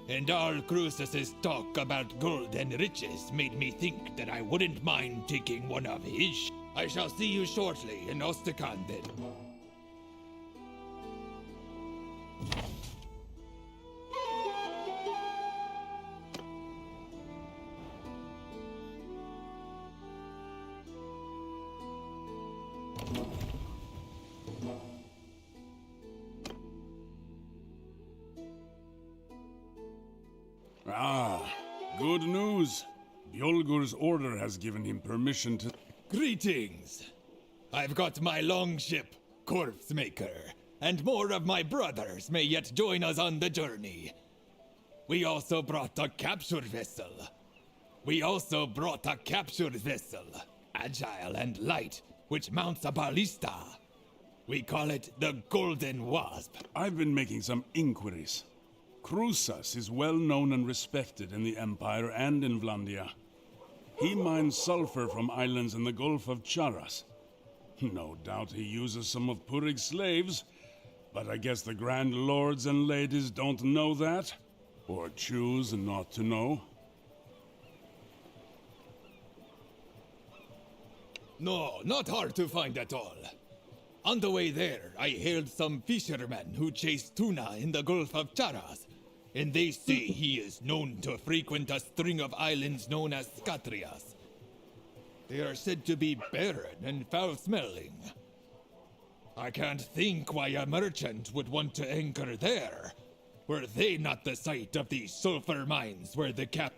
and all Cruzas' talk about gold and riches made me think that I wouldn't mind taking one of his. I shall see you shortly in Ulstercan then. Good news. Bjolgur's order has given him permission to... Greetings! I've got my longship, Corpse Maker, and more of my brothers may yet join us on the journey. We also brought a captured vessel. Agile and light, which mounts a ballista. We call it the Golden Wasp. I've been making some inquiries. Cruzas is well known and respected in the Empire and in Vlandia. He mines sulfur from islands in the Gulf of Charas. No doubt he uses some of Purig's slaves, but I guess the grand lords and ladies don't know that, or choose not to know. No, not hard to find at all. On the way there, I hailed some fishermen who chased tuna in the Gulf of Charas, and they say he is known to frequent a string of islands known as Scatrias. They are said to be barren and foul-smelling. I can't think why a merchant would want to anchor there. Were they not the site of these sulfur mines where the cap...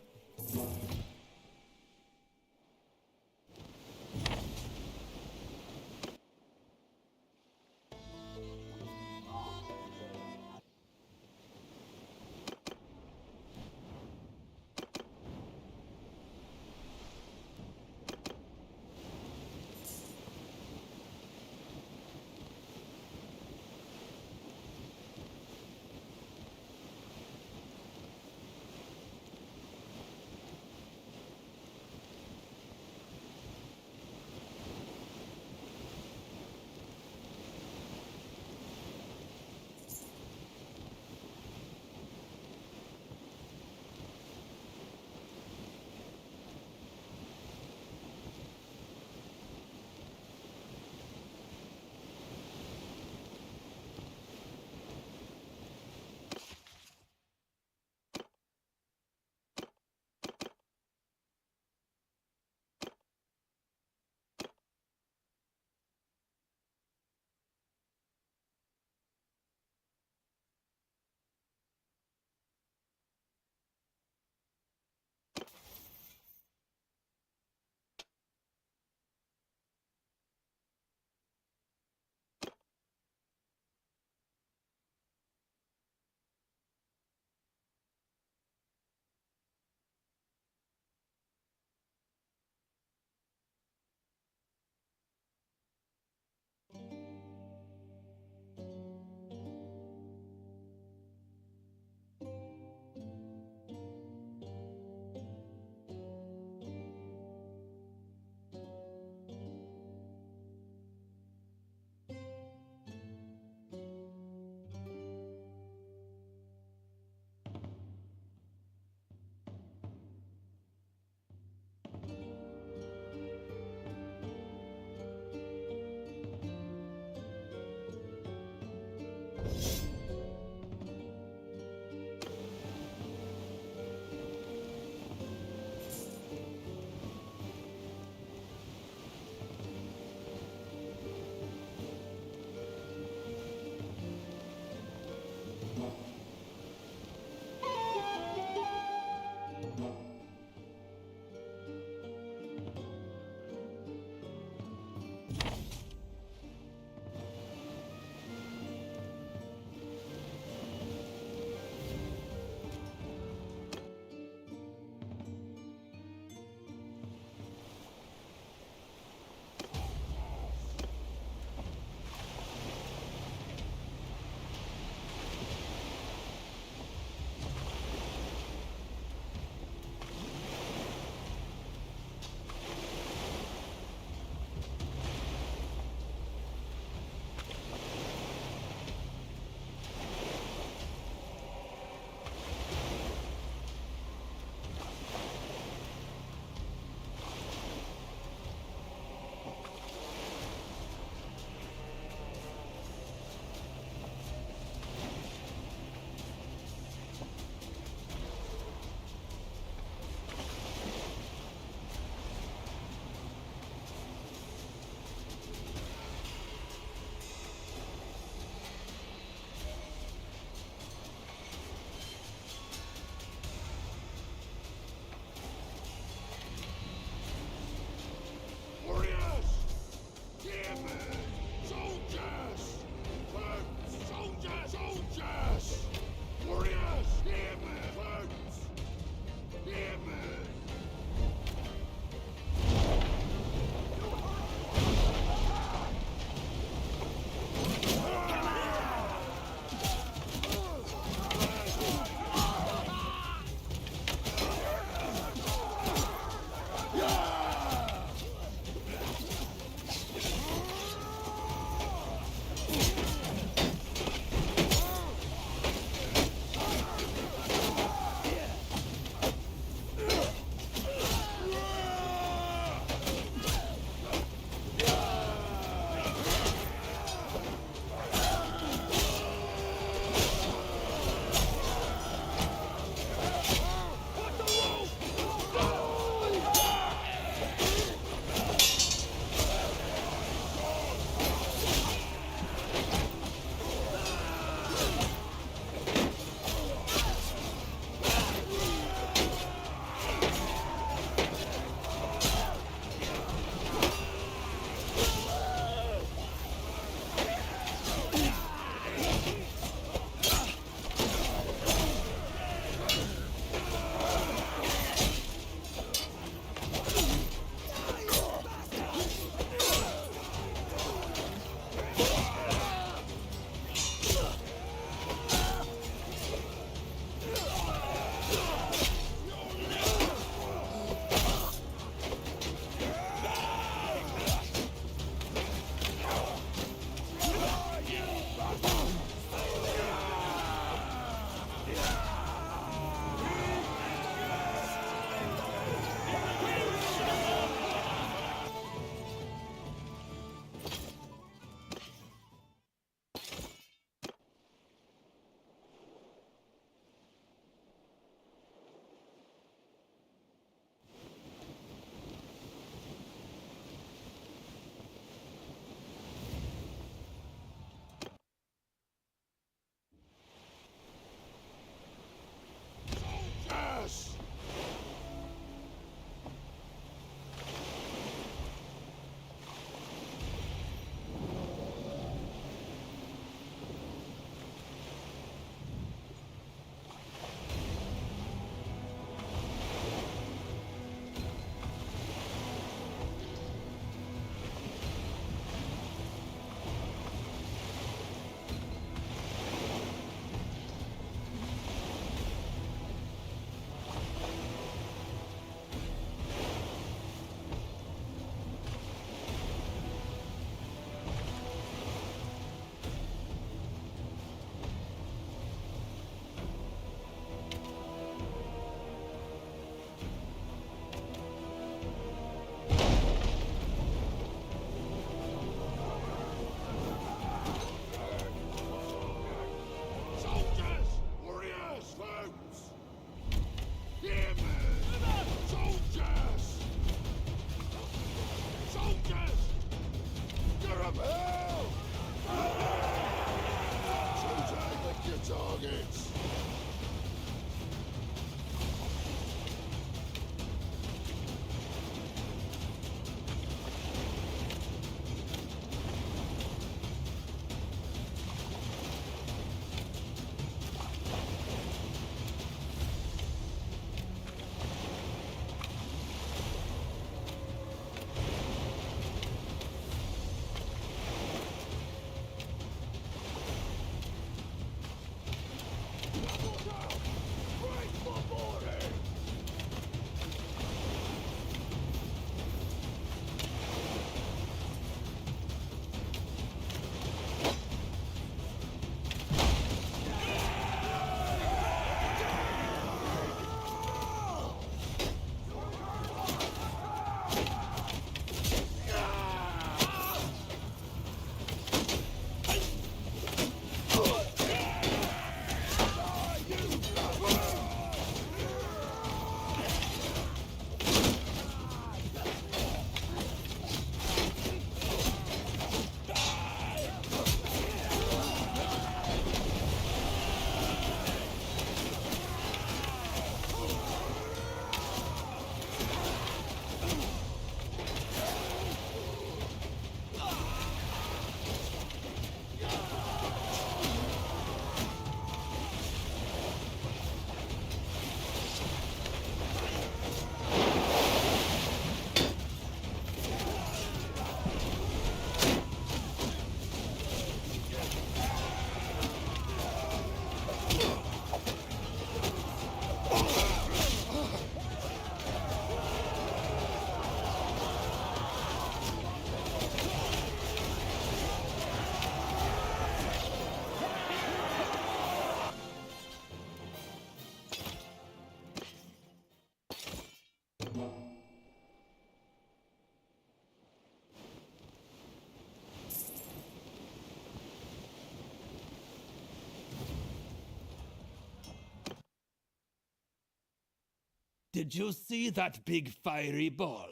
Did you see that big fiery ball?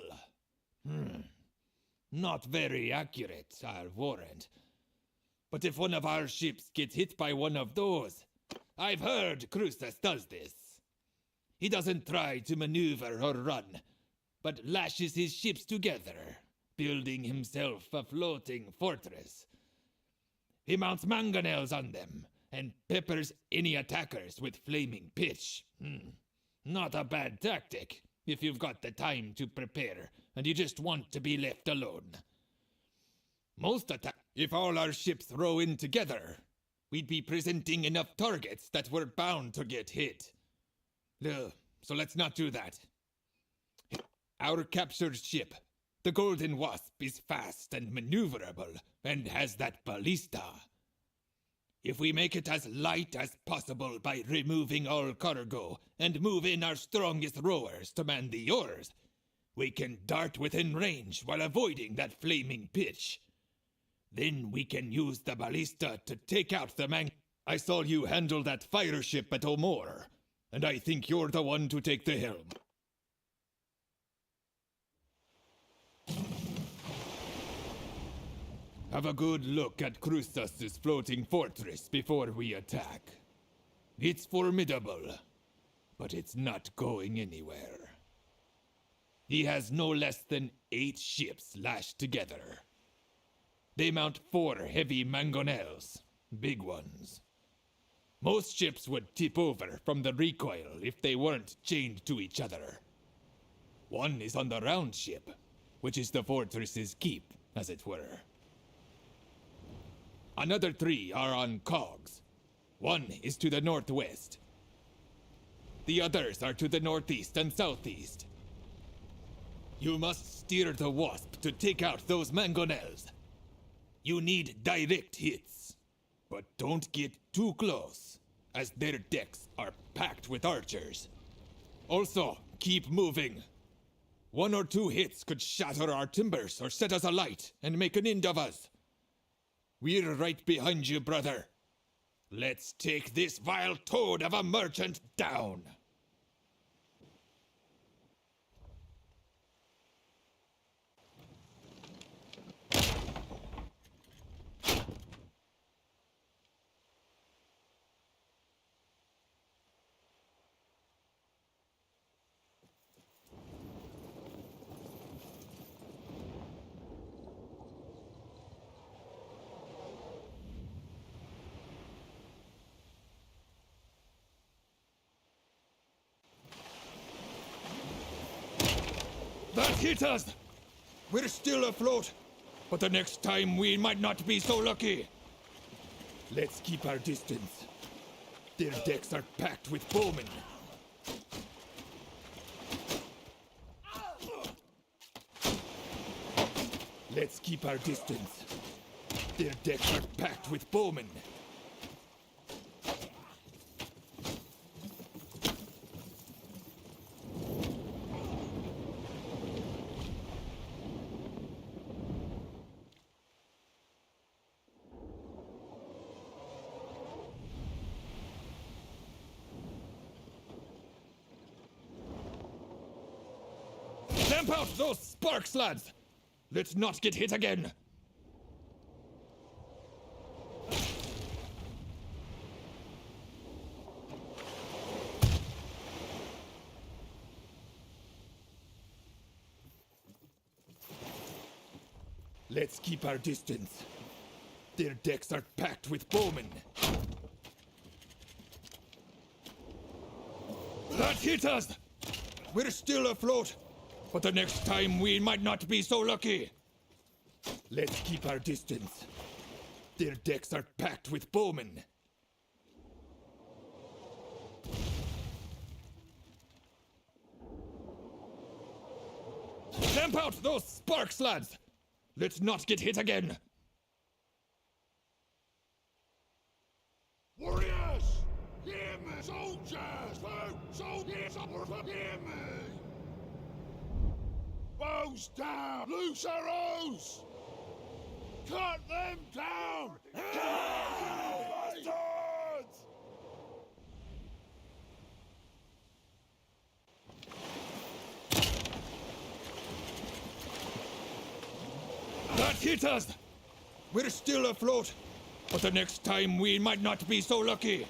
Not very accurate, I'll warrant. But if one of our ships gets hit by one of those, I've heard Cruces does this. He doesn't try to maneuver or run, but lashes his ships together, building himself a floating fortress. He mounts mangonels on them and peppers any attackers with flaming pitch. Not a bad tactic if you've got the time to prepare and you just want to be left alone. If all our ships row in together, we'd be presenting enough targets that we're bound to get hit. So let's not do that. Our captured ship, the Golden Wasp, is fast and maneuverable and has that ballista. If we make it as light as possible by removing all cargo and move in our strongest rowers to man the oars, we can dart within range while avoiding that flaming pitch. Then we can use the ballista to take out the I saw you handle that fire ship at Omor, and I think you're the one to take the helm. Have a good look at Cruces' floating fortress before we attack. It's formidable, but it's not going anywhere. He has no less than 8 ships lashed together. They mount 4 heavy mangonels, big ones. Most ships would tip over from the recoil if they weren't chained to each other. One is on the round ship, which is the fortress's keep, as it were. Another 3 are on cogs. One is to the northwest. The others are to the northeast and southeast. You must steer the Wasp to take out those mangonels. You need direct hits, but don't get too close, as their decks are packed with archers. Also, keep moving. 1 or 2 hits could shatter our timbers or set us alight and make an end of us. We're right behind you, brother. Let's take this vile toad of a merchant down. That hit us! We're still afloat, but the next time we might not be so lucky. Let's keep our distance. Their decks are packed with bowmen. Let's keep our distance. Their decks are packed with bowmen. Stamp out those sparks, lads! Let's not get hit again! Let's keep our distance. Their decks are packed with bowmen. That hit us! We're still afloat, but the next time we might not be so lucky. Let's keep our distance. Their decks are packed with bowmen. Stamp out those sparks, lads! Let's not get hit again! Warriors! Hear me! Soldiers! Soldiers! Hear me! Bows down! Loose arrows! Cut them down! Bastards! hit us! We're still afloat, but the next time we might not be so lucky.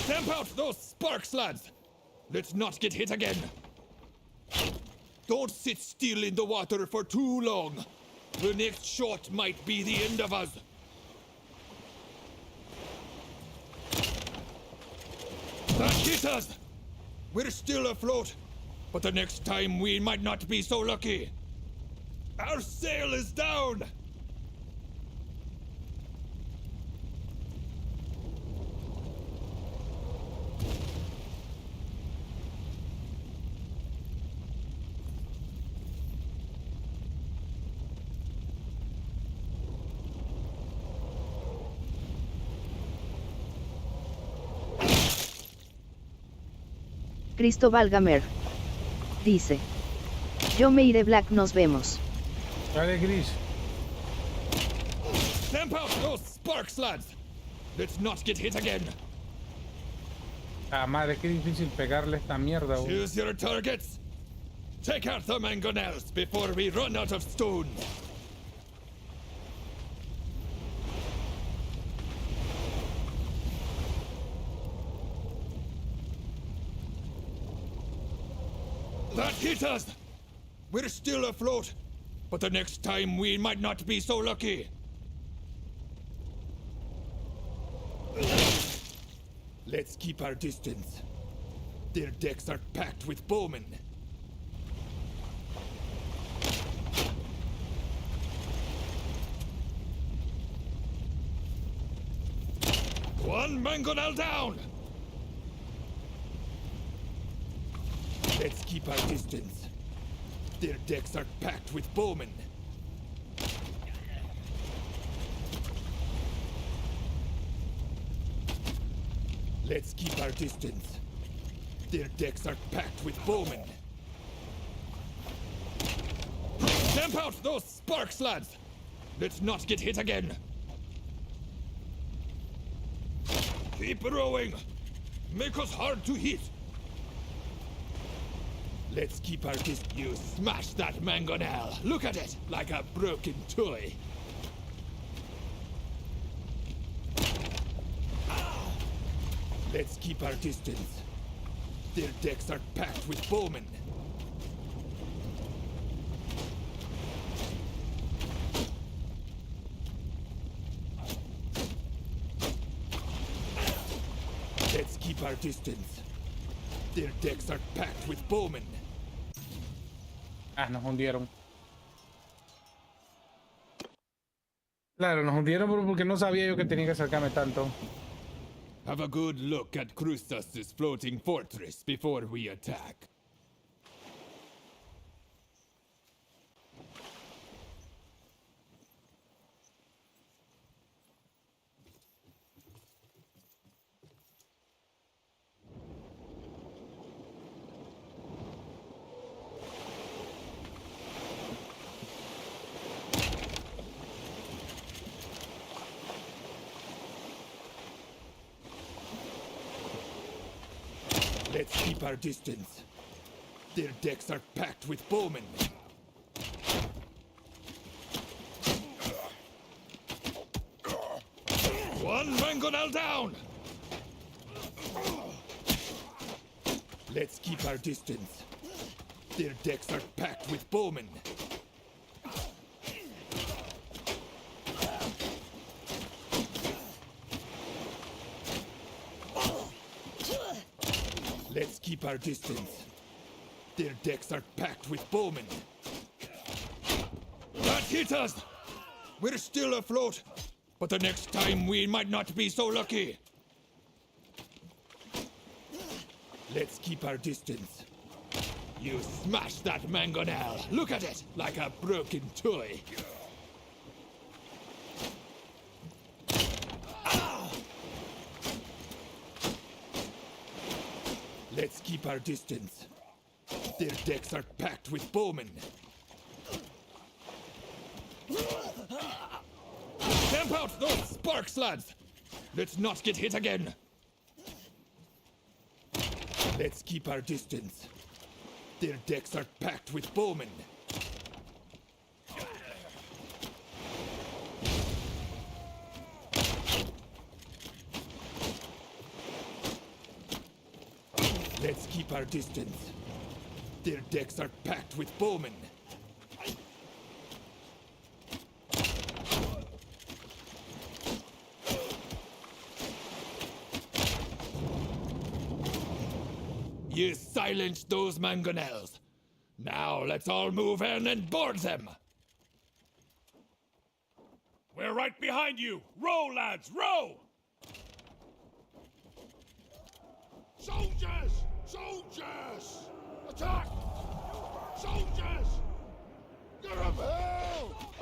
Stamp out those sparks, lads! Let's not get hit again. Don't sit still in the water for too long. The next shot might be the end of us. That hit us! We're still afloat, but the next time we might not be so lucky. Our sail is down! Cristóbal Gamer dice: yo me iré, Black, nos vemos. Dale, Gris. Stamp out those sparks, lads! Let's not get hit again. Ah, madre, qué difícil pegarle esta mierda, güey. Choose your targets. Take out the mangonels before we run out of stones. That hit us! We're still afloat, but the next time we might not be so lucky. Let's keep our distance. Their decks are packed with bowmen. One mangonel down! Let's keep our distance. Their decks are packed with bowmen. Let's keep our distance. Their decks are packed with bowmen. Stamp out those sparks, lads! Let's not get hit again. Keep rowing! Make us hard to hit! Let's keep our distance. You smash that mangonel! Look at it! Like a broken toy! Let's keep our distance. Their decks are packed with bowmen. Let's keep our distance. Their decks are packed with bowmen. Ah, nos hundieron. Claro, nos hundieron porque no sabía yo que tenía que acercarme tanto. Have a good look at Krustas' floating fortress before we attack. Let's keep our distance. Their decks are packed with bowmen. One mangonel down! Let's keep our distance. Their decks are packed with bowmen. Let's keep our distance. Their decks are packed with bowmen. That hit us! We're still afloat, but the next time we might not be so lucky. Let's keep our distance. You smash that mangonel! Look at it! Like a broken toy! Let's keep our distance. Their decks are packed with bowmen. Camp out those sparks, lads! Let's not get hit again! Let's keep our distance. Their decks are packed with bowmen. Let's keep our distance. Their decks are packed with bowmen. You silenced those mangonels. Now let's all move in and board them. We're right behind you! Row, lads, row! Soldiers! Soldiers! Attack! Soldiers! Get them hell!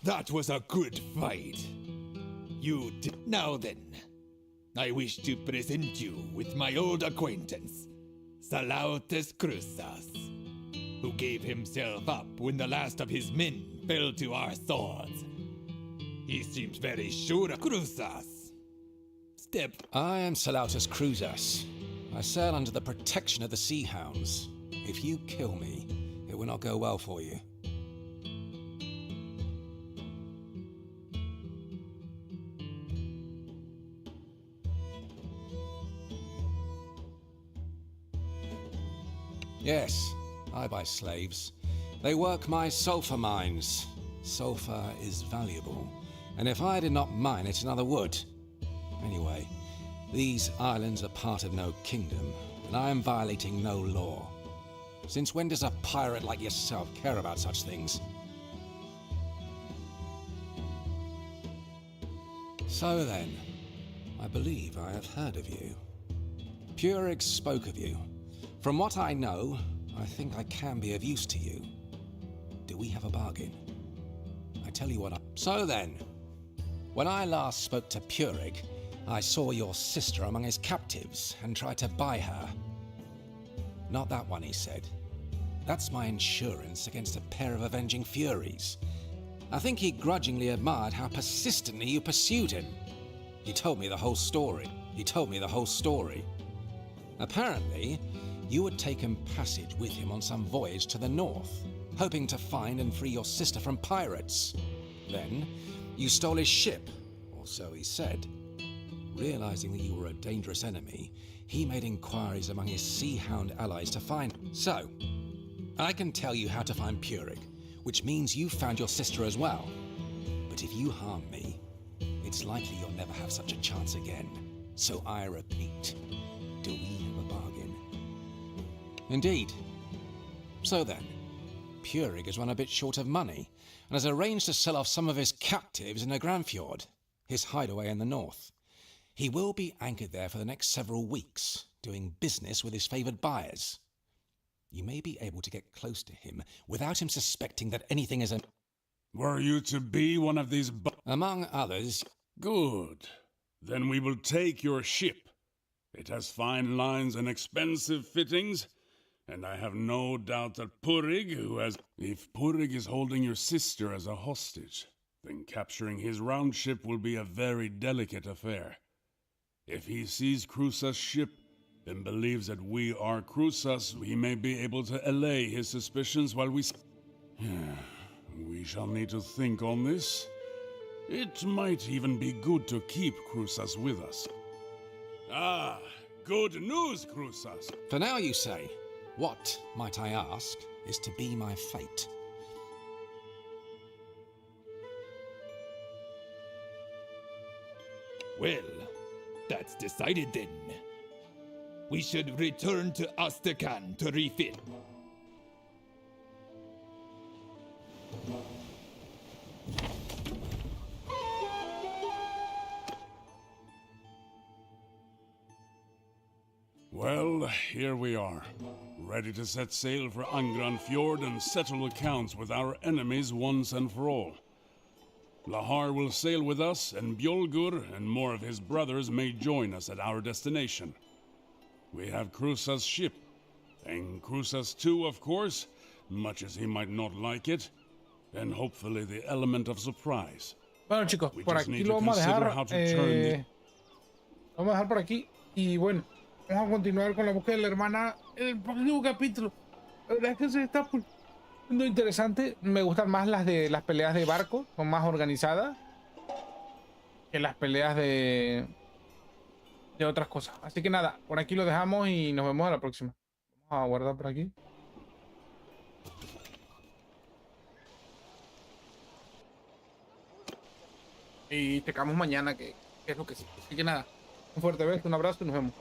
That was a good fight. You did. Now then, I wish to present you with my old acquaintance, Sabados Cruzas, who gave himself up when the last of his men fell to our swords. He seems very sure of Cruzas. Step. I am Sabados Cruzas. I sail under the protection of the Sea Hounds. If you kill me, it will not go well for you. Yes, I buy slaves. They work my sulfur mines. Sulfur is valuable, and if I did not mine it, another would. Anyway, these islands are part of no kingdom. and I am violating no law. Since when does a pirate like yourself care about such things? So then, I believe I have heard of you. Purig spoke of you. From what I know, I think I can be of use to you. Do we have a bargain? I tell you what. So then, when I last spoke to Purig, I saw your sister among his captives and tried to buy her. Not that one, he said. That's my insurance against a pair of avenging furies. I think he grudgingly admired how persistently you pursued him. He told me the whole story. Apparently, you had taken passage with him on some voyage to the north, hoping to find and free your sister from pirates. Then, you stole his ship, or so he said. Realizing that you were a dangerous enemy, he made inquiries among his sea hound allies to find. So, I can tell you how to find Purig, which means you found your sister as well. But if you harm me, it's likely you'll never have such a chance again. So I repeat, do we have a bargain? Indeed. So then, Purig has run a bit short of money, and has arranged to sell off some of his captives in the Granfjord, his hideaway in the north. He will be anchored there for the next several weeks, doing business with his favoured buyers. You may be able to get close to him without him suspecting that anything is Were you to be one of these among others? Good. Then we will take your ship. It has fine lines and expensive fittings, and I have no doubt that Purig, If Purig is holding your sister as a hostage, then capturing his round ship will be a very delicate affair. If he sees Crusa's ship and believes that we are Crusas, he may be able to allay his suspicions while we shall need to think on this. It might even be good to keep Crusas with us. Ah, good news, Crusas. For now, you say. What, might I ask, is to be my fate? Well, that's decided then. We should return to Astrakhan to refit. Well, here we are, ready to set sail for Angran Fjord and settle accounts with our enemies once and for all. Lahar will sail with us, and Bjolgur and more of his brothers may join us at our destination. We have Crusa's ship, and Crusa's too, of course, much as he might not like it, and hopefully the element of surprise. Bueno, chicos, por aquí lo vamos a dejar. Vamos a dejar por aquí y bueno, vamos a continuar con la búsqueda de la hermana en el próximo capítulo. La verdad es que se está poniendo interesante. Me gustan más las peleas de barco, son más organizadas que las peleas de otras cosas. Así que nada, por aquí lo dejamos y nos vemos a la próxima. Vamos a guardar por aquí. Y tecamos mañana, que es lo que sí. Así que nada, un fuerte beso, un abrazo y nos vemos.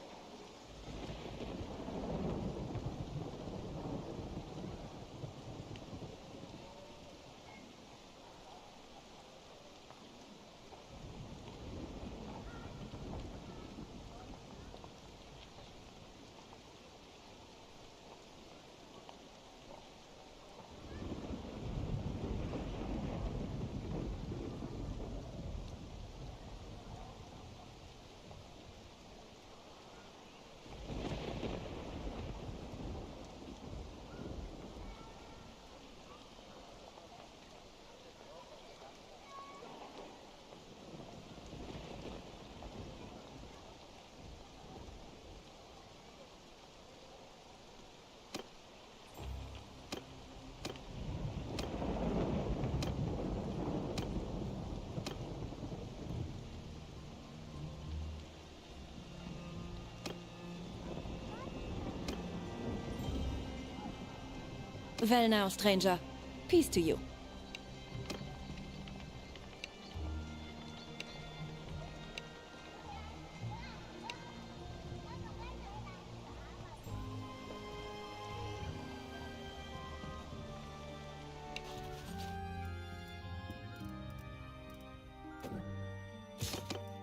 Well now, stranger. Peace to you.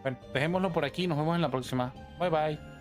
Bueno, dejémoslo por aquí. Nos vemos en la próxima. Bye bye.